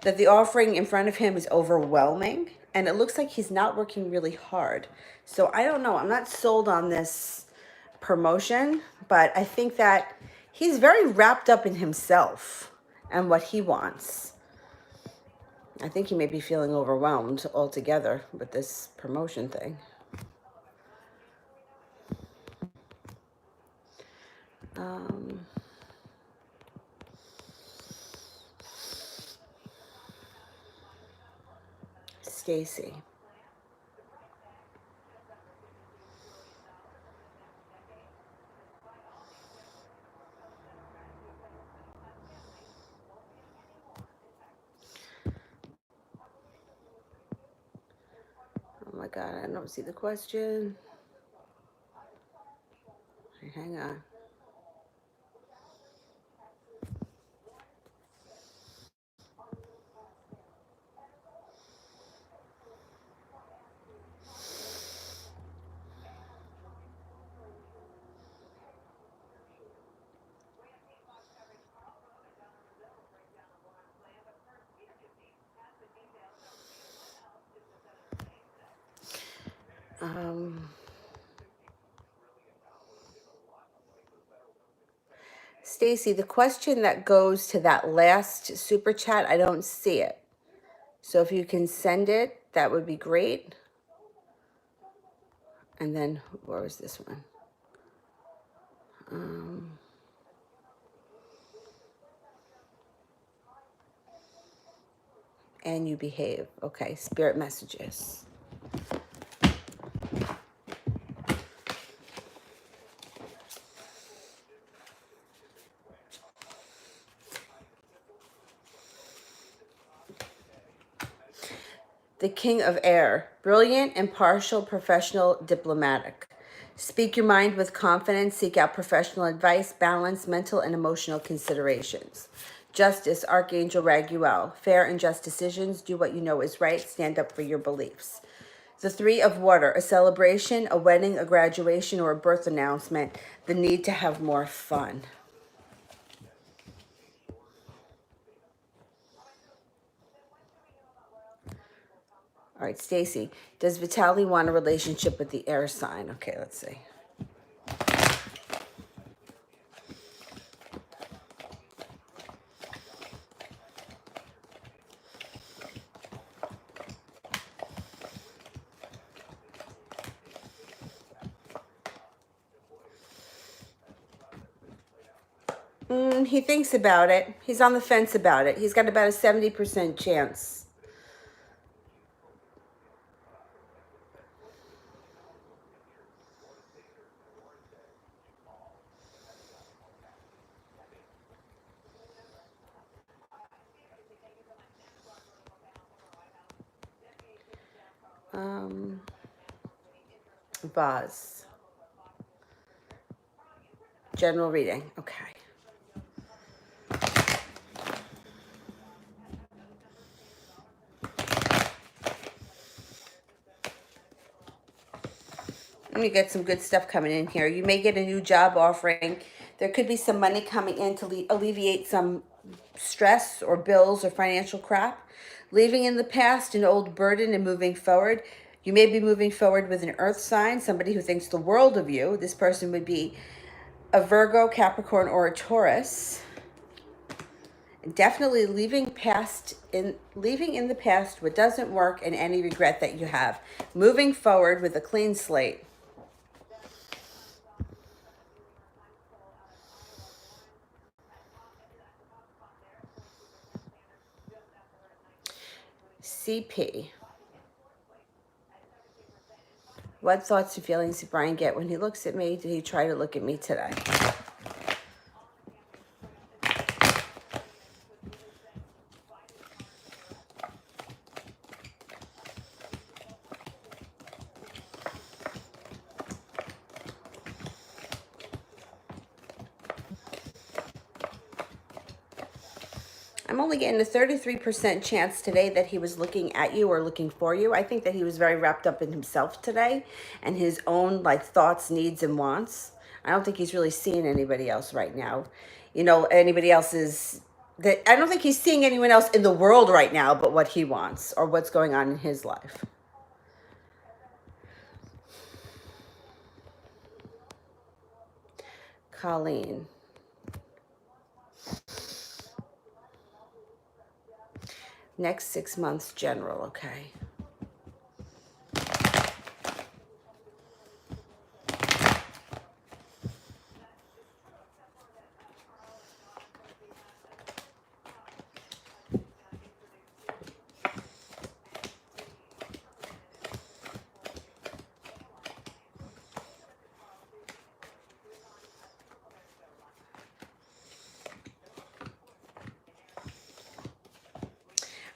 that the offering in front of him is overwhelming, and it looks like he's not working really hard. So I don't know. I'm not sold on this promotion, but I think that he's very wrapped up in himself and what he wants. I think he may be feeling overwhelmed altogether with this promotion thing. Um, Stacy. Oh my God, I don't see the question. Hang on. Um, Stacy, the question that goes to that last super chat, I don't see it. So if you can send it, that would be great. And then, where was this one? And you behave. Okay, spirit messages. The King of Air, brilliant, impartial, professional, diplomatic. Speak your mind with confidence, seek out professional advice, balance mental and emotional considerations. Justice, Archangel Raguel, fair and just decisions, do what you know is right, stand up for your beliefs. The Three of Water, a celebration, a wedding, a graduation, or a birth announcement, the need to have more fun. All right, Stacy, does Vitaly want a relationship with the air sign? Okay, let's see. He thinks about it. He's on the fence about it. He's got about a 70% chance. Um, Vase. General reading. Okay. Let me get some good stuff coming in here. You may get a new job offering. There could be some money coming in to alleviate some stress or bills or financial crap. Leaving in the past an old burden and moving forward. You may be moving forward with an earth sign, somebody who thinks the world of you. This person would be a Virgo, Capricorn, or a Taurus. Definitely leaving in the past what doesn't work and any regret that you have. Moving forward with a clean slate. CP. What thoughts and feelings did Brian get when he looks at me? Did he try to look at me today? I'm only getting a 33% chance today that he was looking at you or looking for you. I think that he was very wrapped up in himself today and his own like thoughts, needs, and wants. I don't think he's really seeing anybody else right now. You know, anybody else's that I don't think he's seeing anyone else in the world right now but what he wants or what's going on in his life. Colleen. Next 6 months general, okay.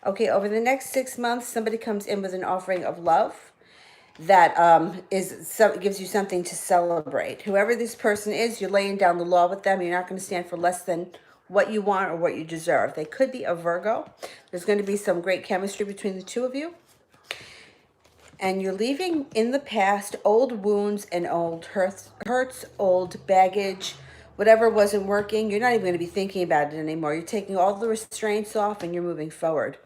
Okay, over the next 6 months, somebody comes in with an offering of love that gives you something to celebrate. Whoever this person is, you're laying down the law with them. You're not going to stand for less than what you want or what you deserve. They could be a Virgo. There's going to be some great chemistry between the two of you. And you're leaving in the past old wounds and old hurts, old baggage, whatever wasn't working. You're not even going to be thinking about it anymore. You're taking all the restraints off and you're moving forward.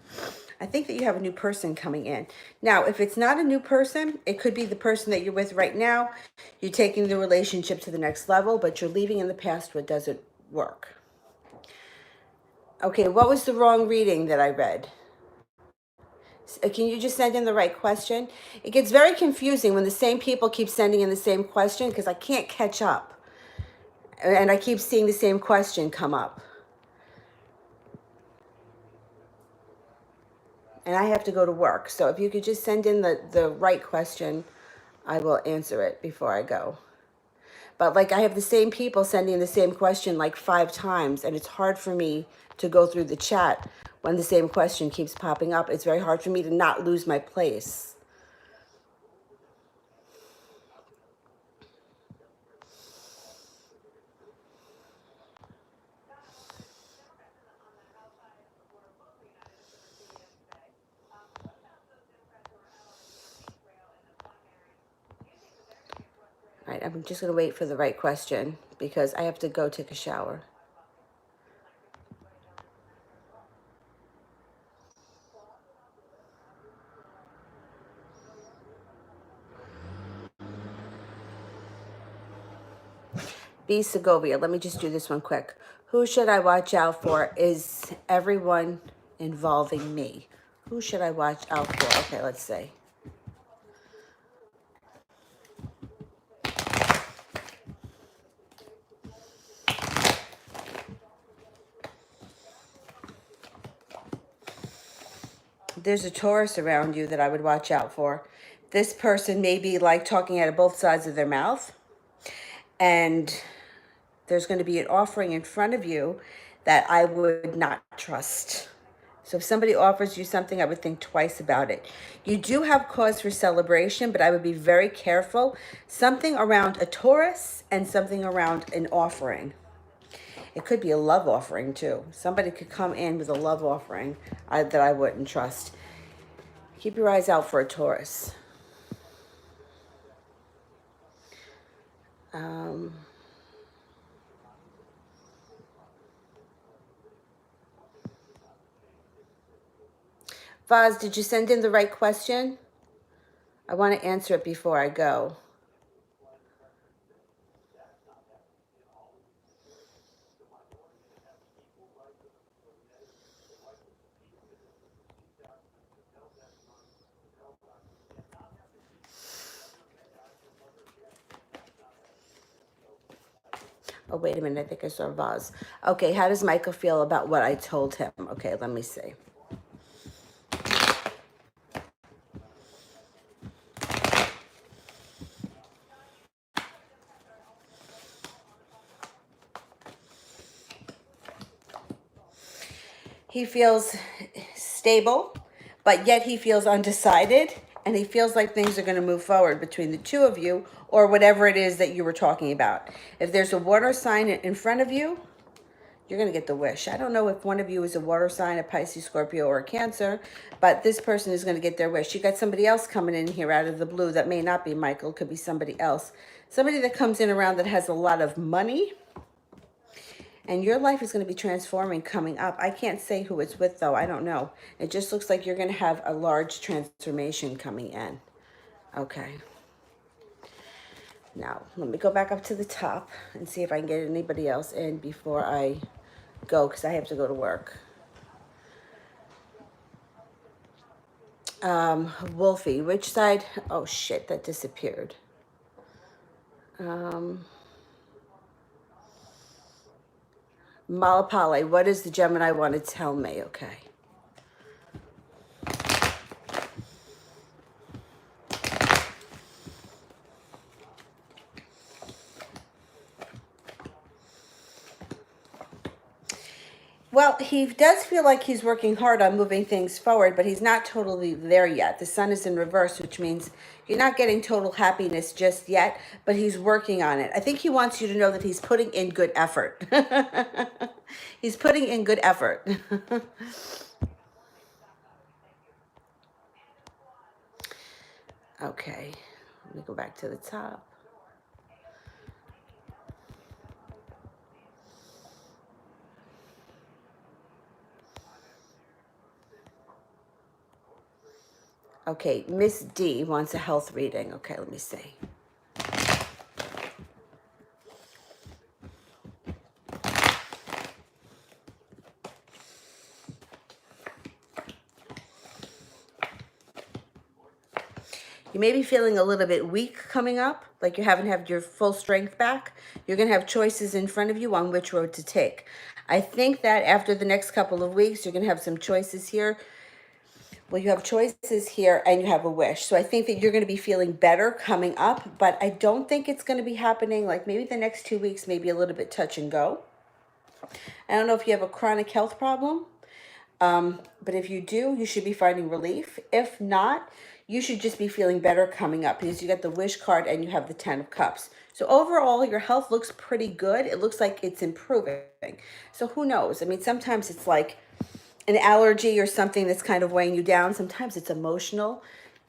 I think that you have a new person coming in. Now, if it's not a new person, it could be the person that you're with right now. You're taking the relationship to the next level, but you're leaving in the past what doesn't work. Okay, what was the wrong reading that I read? Can you just send in the right question? It gets very confusing when the same people keep sending in the same question because I can't catch up. And I keep seeing the same question come up. And I have to go to work. So if you could just send in the right question, I will answer it before I go. But like I have the same people sending the same question like 5 times, and it's hard for me to go through the chat when the same question keeps popping up. It's very hard for me to not lose my place. All right, I'm just going to wait for the right question because I have to go take a shower. B. Segovia, let me just do this one quick. Who should I watch out for? Is everyone involving me? Who should I watch out for? Okay, let's see. There's a Taurus around you that I would watch out for. This person may be like talking out of both sides of their mouth. And there's going to be an offering in front of you that I would not trust. So if somebody offers you something, I would think twice about it. You do have cause for celebration, but I would be very careful. Something around a Taurus and something around an offering. It could be a love offering too. Somebody could come in with a love offering that I wouldn't trust. Keep your eyes out for a Taurus. Vaz, did you send in the right question? I want to answer it before I go. Oh, wait a minute. I think I saw Vaz. Okay, how does Michael feel about what I told him? Okay, let me see. He feels stable, but yet he feels undecided, and he feels like things are going to move forward between the two of you or whatever it is that you were talking about. If there's a water sign in front of you, you're going to get the wish. I don't know if one of you is a water sign, a Pisces, Scorpio, or a Cancer, but this person is going to get their wish. You got somebody else coming in here out of the blue that may not be Michael, could be somebody else. Somebody that comes in around that has a lot of money, and your life is going to be transforming coming up. I can't say who it's with, though. I don't know. It just looks like you're going to have a large transformation coming in. Okay. Now, let me go back up to the top and see if I can get anybody else in before I go, because I have to go to work. Wolfie, which side? Oh, shit, that disappeared. Malapale, what does the Gemini want to tell me? Okay. Well, he does feel like he's working hard on moving things forward, but he's not totally there yet. The sun is in reverse, which means you're not getting total happiness just yet, but he's working on it. I think he wants you to know that he's putting in good effort. He's putting in good effort. Okay, let me go back to the top. Okay, Miss D wants a health reading. Okay, let me see. You may be feeling a little bit weak coming up, like you haven't had your full strength back. You're going to have choices in front of you on which road to take. I think that after the next couple of weeks, you're going to have some choices here. Well, you have choices here and you have a wish. So I think that you're going to be feeling better coming up, but I don't think it's going to be happening. Like maybe the next 2 weeks, maybe a little bit touch and go. I don't know if you have a chronic health problem. But if you do, you should be finding relief. If not, you should just be feeling better coming up because you get the wish card and you have the 10 of cups. So overall, your health looks pretty good. It looks like it's improving. So who knows? I mean, sometimes it's like an allergy or something that's kind of weighing you down. Sometimes it's emotional.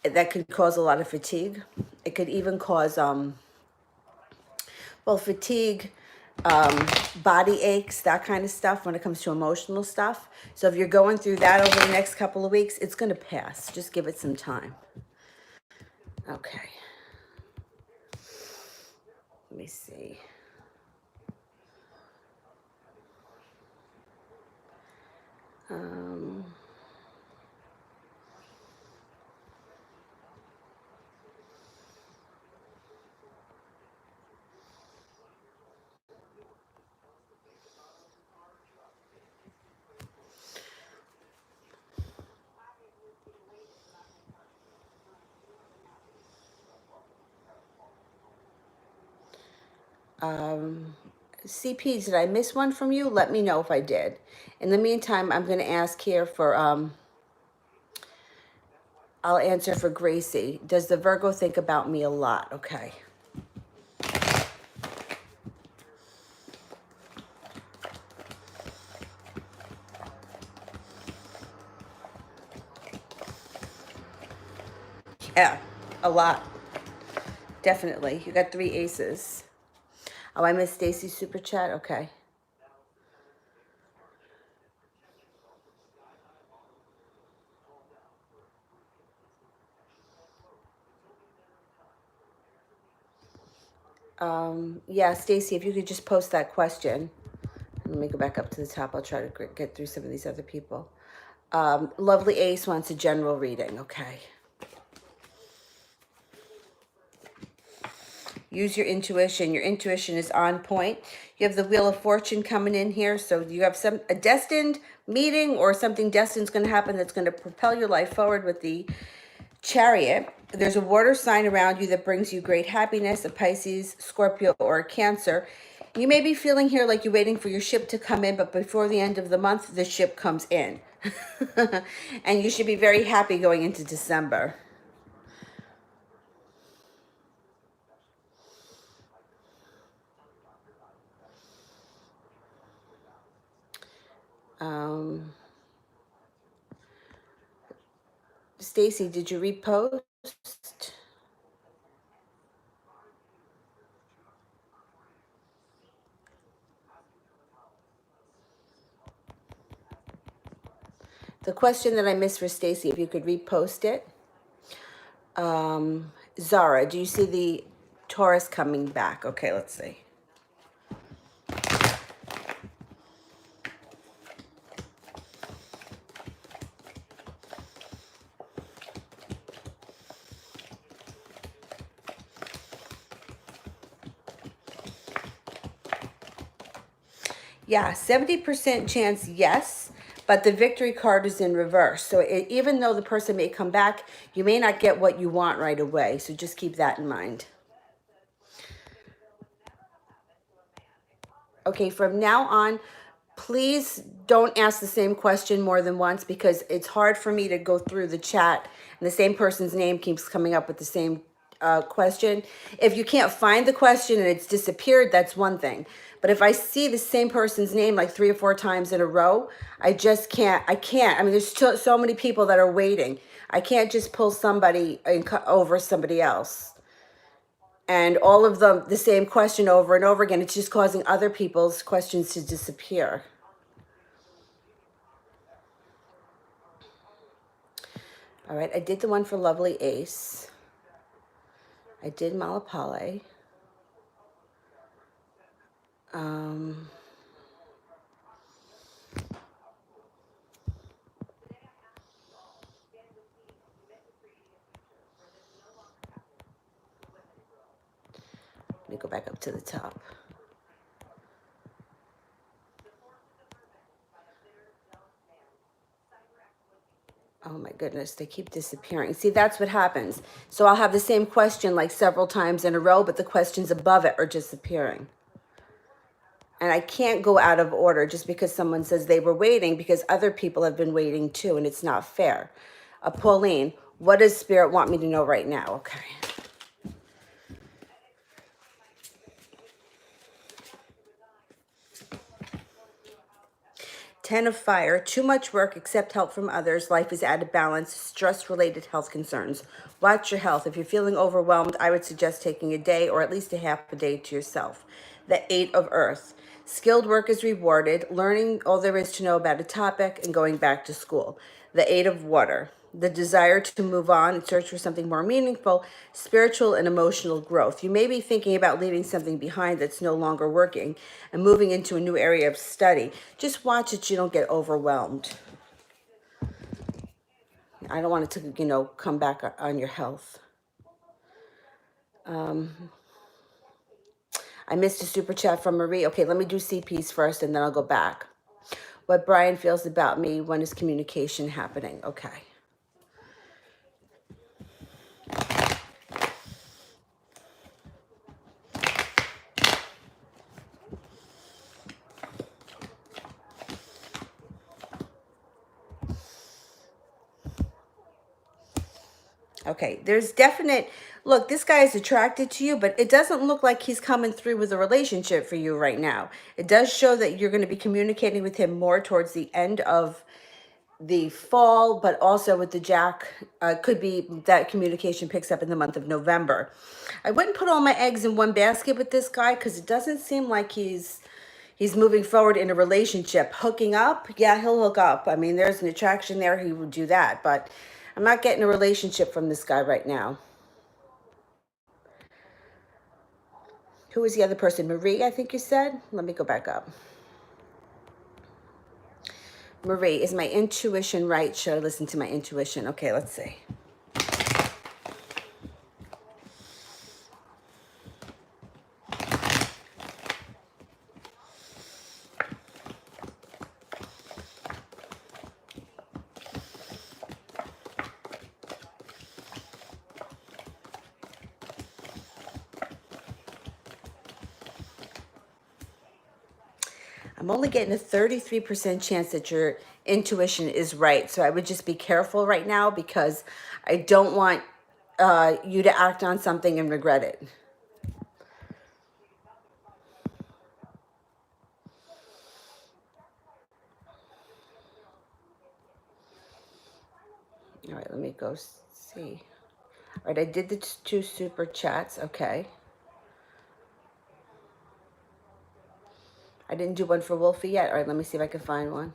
That could cause a lot of fatigue. It could even cause, fatigue, body aches, that kind of stuff when it comes to emotional stuff. So if you're going through that over the next couple of weeks, it's going to pass. Just give it some time. Okay. Let me see. Um, CP, did I miss one from you? Let me know if I did. In the meantime, I'm going to ask here for, I'll answer for Gracie. Does the Virgo think about me a lot? Okay. Yeah, a lot. Definitely. You got 3 aces. Oh, I missed Stacy's super chat? Okay. Yeah, Stacy, if you could just post that question. Let me go back up to the top. I'll try to get through some of these other people. Lovely Ace wants a general reading. Okay. Use your intuition. Your intuition is on point. You have the Wheel of Fortune coming in here. So you have a destined meeting or something destined is going to happen that's going to propel your life forward with the Chariot. There's a water sign around you that brings you great happiness, a Pisces, Scorpio, or a Cancer. You may be feeling here like you're waiting for your ship to come in, but before the end of the month, the ship comes in. And you should be very happy going into December. Stacy, did you repost? The question that I missed for Stacy, if you could repost it. Zara, do you see the Taurus coming back? Okay, let's see. Yeah, 70% chance, yes, but the victory card is in reverse. So even though the person may come back, you may not get what you want right away. So just keep that in mind. Okay, from now on, please don't ask the same question more than once because it's hard for me to go through the chat and the same person's name keeps coming up with the same question. If you can't find the question and it's disappeared, that's one thing. But if I see the same person's name like 3 or 4 times in a row, I just can't. I can't. I mean, there's so many people that are waiting. I can't just pull somebody over somebody else. And all of them, the same question over and over again. It's just causing other people's questions to disappear. All right, I did the one for Lovely Ace. I did Malapale. Let me go back up to the top. Oh my goodness, they keep disappearing. See, that's what happens. So I'll have the same question like several times in a row, but the questions above it are disappearing. And I can't go out of order just because someone says they were waiting because other people have been waiting too, and it's not fair. Pauline, what does Spirit want me to know right now? Okay. 10 of fire, too much work, accept help from others. Life is out of balance, stress-related health concerns. Watch your health. If you're feeling overwhelmed, I would suggest taking a day or at least a half a day to yourself. The 8 of earth. Skilled work is rewarded, learning all there is to know about a topic and going back to school. The 8 of water. The desire to move on and search for something more meaningful, spiritual and emotional growth. You may be thinking about leaving something behind that's no longer working and moving into a new area of study. Just watch that you don't get overwhelmed. I don't want it to, come back on your health. I missed a super chat from Marie. Okay, let me do CPs first and then I'll go back. What Brian feels about me, when is communication happening? Okay. Okay, there's definite, look, this guy is attracted to you, but it doesn't look like he's coming through with a relationship for you right now. It does show that you're going to be communicating with him more towards the end of the fall, but also with the Jack, could be that communication picks up in the month of November. I wouldn't put all my eggs in one basket with this guy because it doesn't seem like he's moving forward in a relationship. Hooking up, yeah, he'll hook up. I mean, there's an attraction there, he will do that, but I'm not getting a relationship from this guy right now. Who was the other person? Marie, I think you said? Let me go back up. Marie, is my intuition right? Should I listen to my intuition? Okay, let's see. I'm only getting a 33% chance that your intuition is right. So I would just be careful right now because I don't want you to act on something and regret it. All right, let me go see. All right, I did the two super chats. Okay. I didn't do one for Wolfie yet. All right, let me see if I can find one.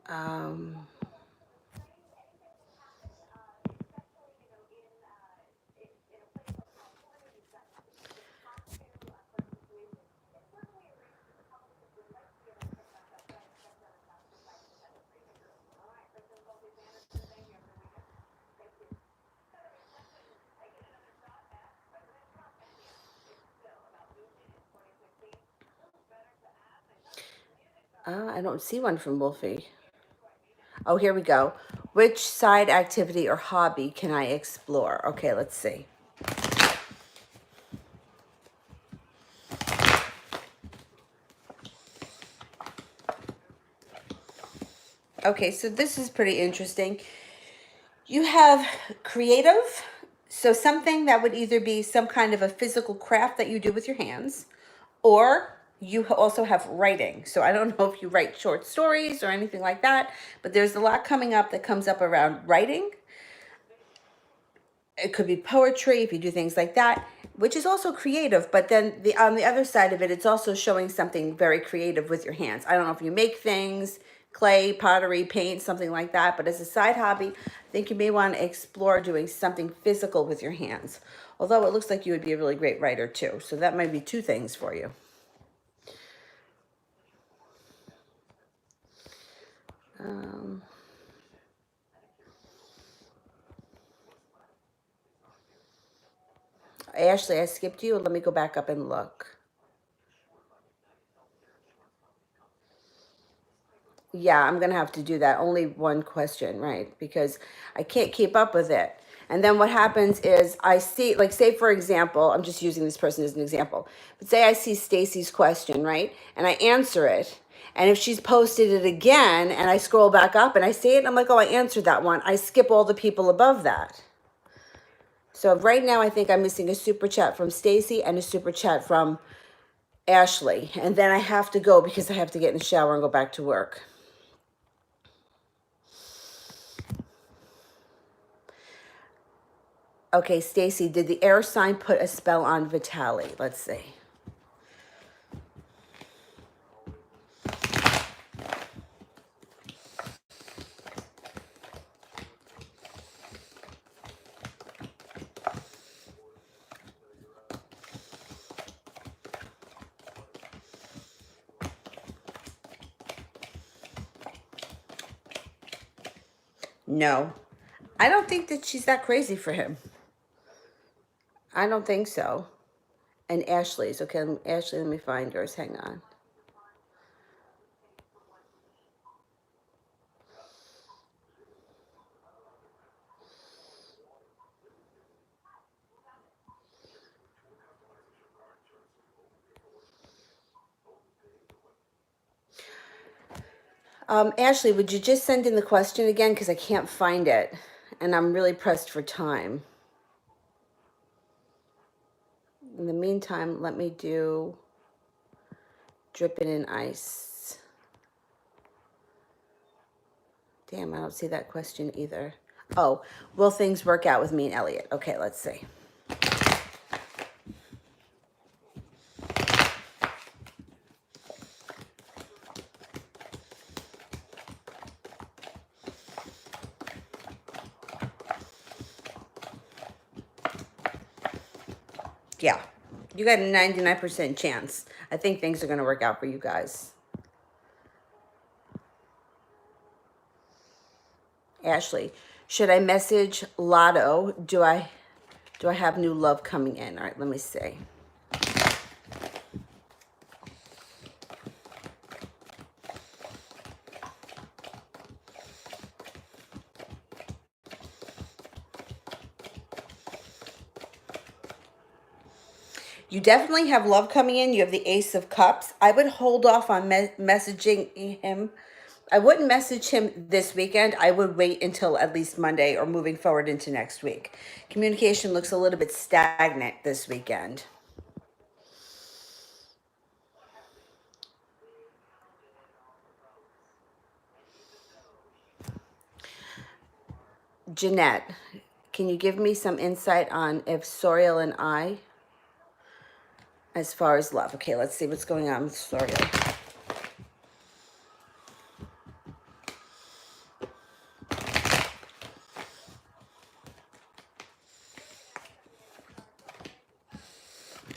Um, I don't see one from Wolfie. Oh, here we go. Which side activity or hobby can I explore? Okay, let's see. Okay, so this is pretty interesting. You have creative, so something that would either be some kind of a physical craft that you do with your hands, or you also have writing. So I don't know if you write short stories or anything like that, but there's a lot coming up that comes up around writing. It could be poetry if you do things like that, which is also creative. But then on the other side of it, it's also showing something very creative with your hands. I don't know if you make things, clay, pottery, paint, something like that. But as a side hobby, I think you may want to explore doing something physical with your hands. Although it looks like you would be a really great writer too. So that might be two things for you. Um, Ashley, I skipped you. Let me go back up and look. Yeah, I'm gonna have to do that. Only one question, right? Because I can't keep up with it. And then what happens is I see, like, say for example, I'm just using this person as an example, but say I see Stacy's question, right? And I answer it. And if she's posted it again and I scroll back up and I see it, and I'm like, oh, I answered that one. I skip all the people above that. So right now I think I'm missing a super chat from Stacy and a super chat from Ashley. And then I have to go because I have to get in the shower and go back to work. Okay, Stacy, did the air sign put a spell on Vitaly? Let's see. No. I don't think that she's that crazy for him. I don't think so. And Ashley's. Okay, Ashley, let me find yours. Hang on. Ashley, would you just send in the question again? Because I can't find it. And I'm really pressed for time. In the meantime, let me do dripping in ice. Damn, I don't see that question either. Oh, will things work out with me and Elliot? Okay, let's see. Yeah, you got a 99% chance. I think things are going to work out for you guys. Ashley, should I message Lotto? Do I have new love coming in? All right, let me see. You definitely have love coming in. You have the Ace of Cups. I would hold off on messaging him. I wouldn't message him this weekend. I would wait until at least Monday or moving forward into next week. Communication looks a little bit stagnant this weekend. Jeanette, can you give me some insight on if Soriel and I, as far as love? Okay, let's see what's going on with Soriel.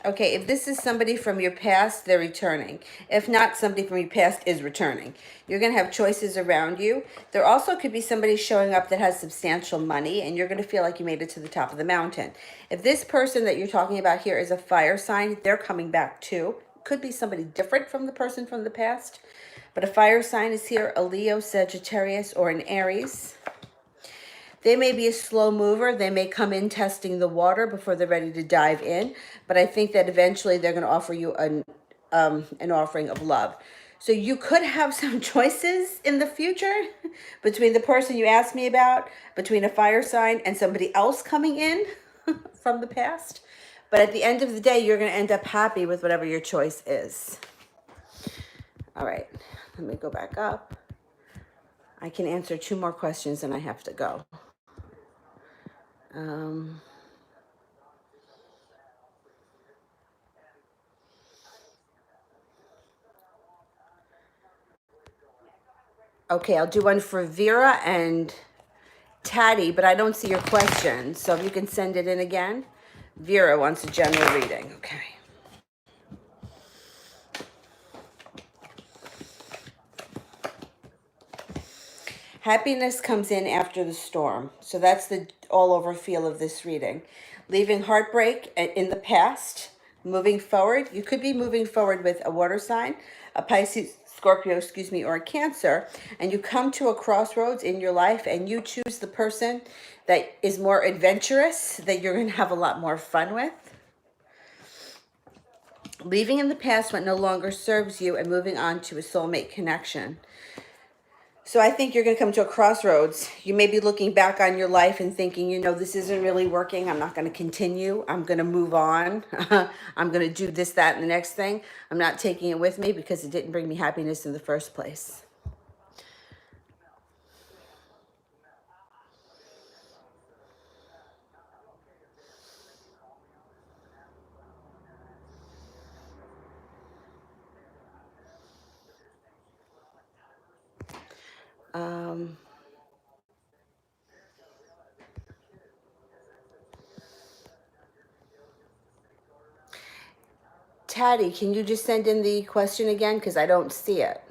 Okay, if this is somebody from your past, they're returning. If not, somebody from your past is returning. You're going to have choices around you. There also could be somebody showing up that has substantial money, and you're going to feel like you made it to the top of the mountain. If this person that you're talking about here is a fire sign, they're coming back too. Could be somebody different from the person from the past. But a fire sign is here, a Leo, Sagittarius, or an Aries. They may be a slow mover. They may come in testing the water before they're ready to dive in. But I think that eventually they're going to offer you an offering of love. So you could have some choices in the future between the person you asked me about, between a fire sign and somebody else coming in from the past. But at the end of the day, you're going to end up happy with whatever your choice is. All right, let me go back up. I can answer 2 more questions and I have to go. Okay, I'll do one for Vera and Taddy, but I don't see your question. So if you can send it in again. Vera wants a general reading. Okay. Happiness comes in after the storm. So that's the all over feel of this reading. Leaving heartbreak in the past, moving forward. You could be moving forward with a water sign, a Pisces, Scorpio, or a Cancer, and you come to a crossroads in your life and you choose the person that is more adventurous, that you're going to have a lot more fun with. Leaving in the past what no longer serves you and moving on to a soulmate connection. So I think you're going to come to a crossroads. You may be looking back on your life and thinking, this isn't really working. I'm not going to continue. I'm going to move on. I'm going to do this, that, and the next thing. I'm not taking it with me because it didn't bring me happiness in the first place. Taddy, can you just send in the question again? Because I don't see it.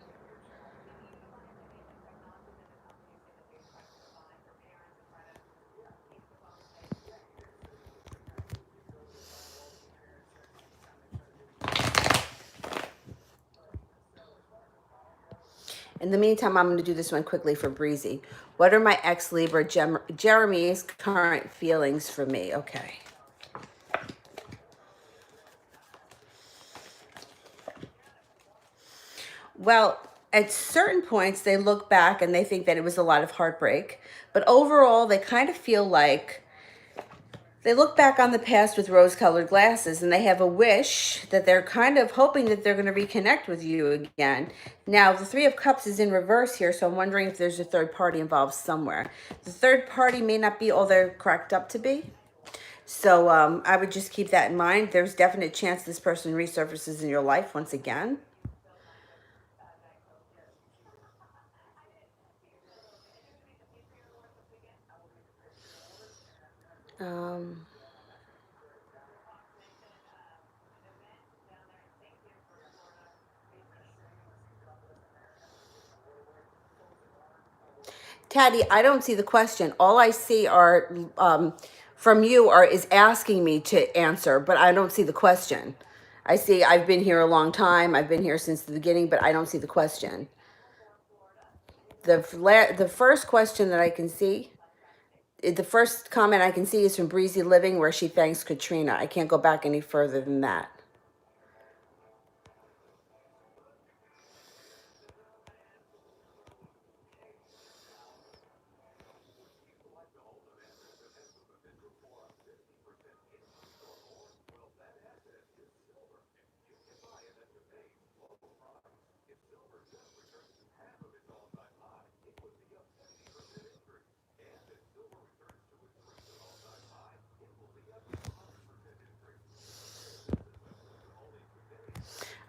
In the meantime, I'm going to do this one quickly for Breezy. What are my ex-Libra Jeremy's current feelings for me? Okay. Well, at certain points, they look back and they think that it was a lot of heartbreak. But overall, they kind of feel like they look back on the past with rose-colored glasses, and they have a wish that they're kind of hoping that they're going to reconnect with you again. Now, the Three of Cups is in reverse here, so I'm wondering if there's a third party involved somewhere. The third party may not be all they're cracked up to be. So I would just keep that in mind. There's definite chance this person resurfaces in your life once again. Um, Taddy, I don't see the question. All I see are from you are is asking me to answer, but I don't see the question. I see I've been here a long time. I've been here since the beginning, but I don't see the question. The first question that I can see, the first comment I can see is from Breezy Living, where she thanks Katrina. I can't go back any further than that.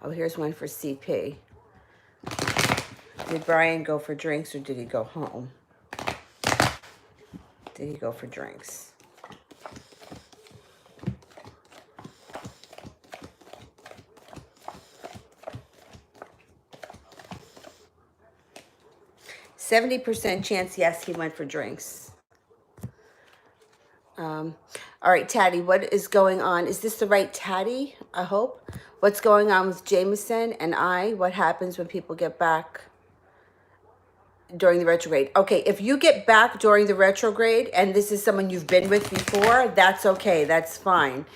Oh, here's one for CP. Did Brian go for drinks or did he go home? Did he go for drinks? %70 chance, yes, he went for drinks. All right, Taddy, what is going on? Is this the right Taddy? I hope. What's going on with Jameson and I? What happens when people get back during the retrograde? Okay, if you get back during the retrograde and this is someone you've been with before, that's okay. That's fine.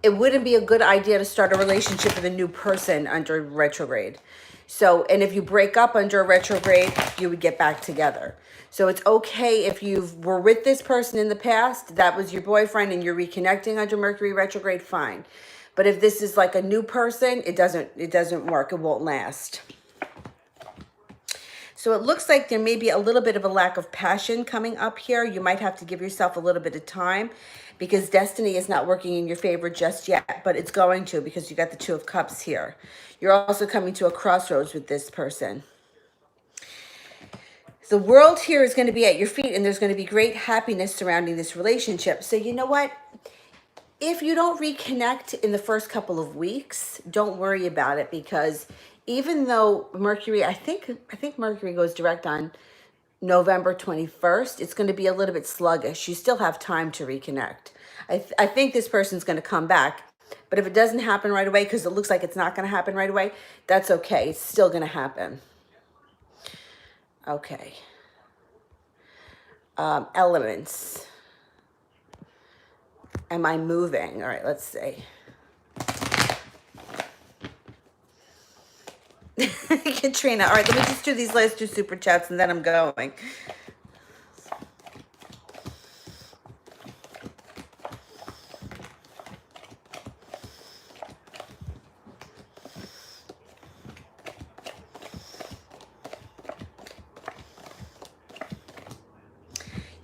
It wouldn't be a good idea to start a relationship with a new person under retrograde. So, and if you break up under a retrograde, you would get back together. So it's okay if you were with this person in the past, that was your boyfriend, and you're reconnecting under Mercury retrograde, fine. But if this is like a new person, it doesn't work. It won't last. So it looks like there may be a little bit of a lack of passion coming up here. You might have to give yourself a little bit of time because destiny is not working in your favor just yet, but it's going to because you got the Two of Cups here. You're also coming to a crossroads with this person. The world here is going to be at your feet and there's going to be great happiness surrounding this relationship. So you know what? If you don't reconnect in the first couple of weeks, don't worry about it because even though Mercury, I think Mercury goes direct on November 21st, it's going to be a little bit sluggish. You still have time to reconnect. I think this person's going to come back, but if it doesn't happen right away, because it looks like it's not going to happen right away, that's okay. It's still going to happen. Okay. Elements. Am I moving? All right, let's see. Katrina. All right, let me just do these last two super chats and then I'm going.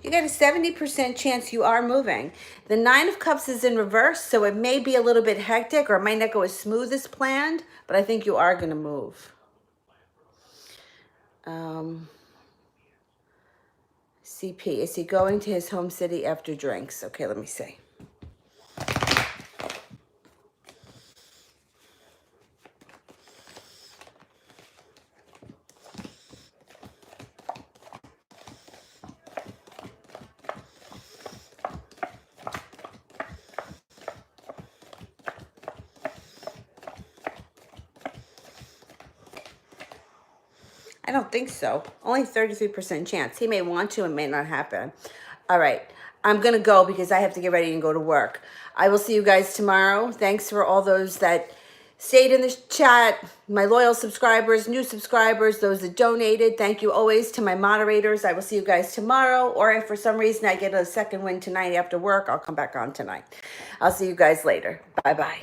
You got a 70% chance you are moving. The Nine of Cups is in reverse, so it may be a little bit hectic or it might not go as smooth as planned, but I think you are going to move. CP, is he going to his home city after drinks? Okay, let me see. I don't think so. Only 33% chance. He may want to, it may not happen. All right. I'm going to go because I have to get ready and go to work. I will see you guys tomorrow. Thanks for all those that stayed in the chat, my loyal subscribers, new subscribers, those that donated. Thank you always to my moderators. I will see you guys tomorrow. Or if for some reason I get a second win tonight after work, I'll come back on tonight. I'll see you guys later. Bye-bye.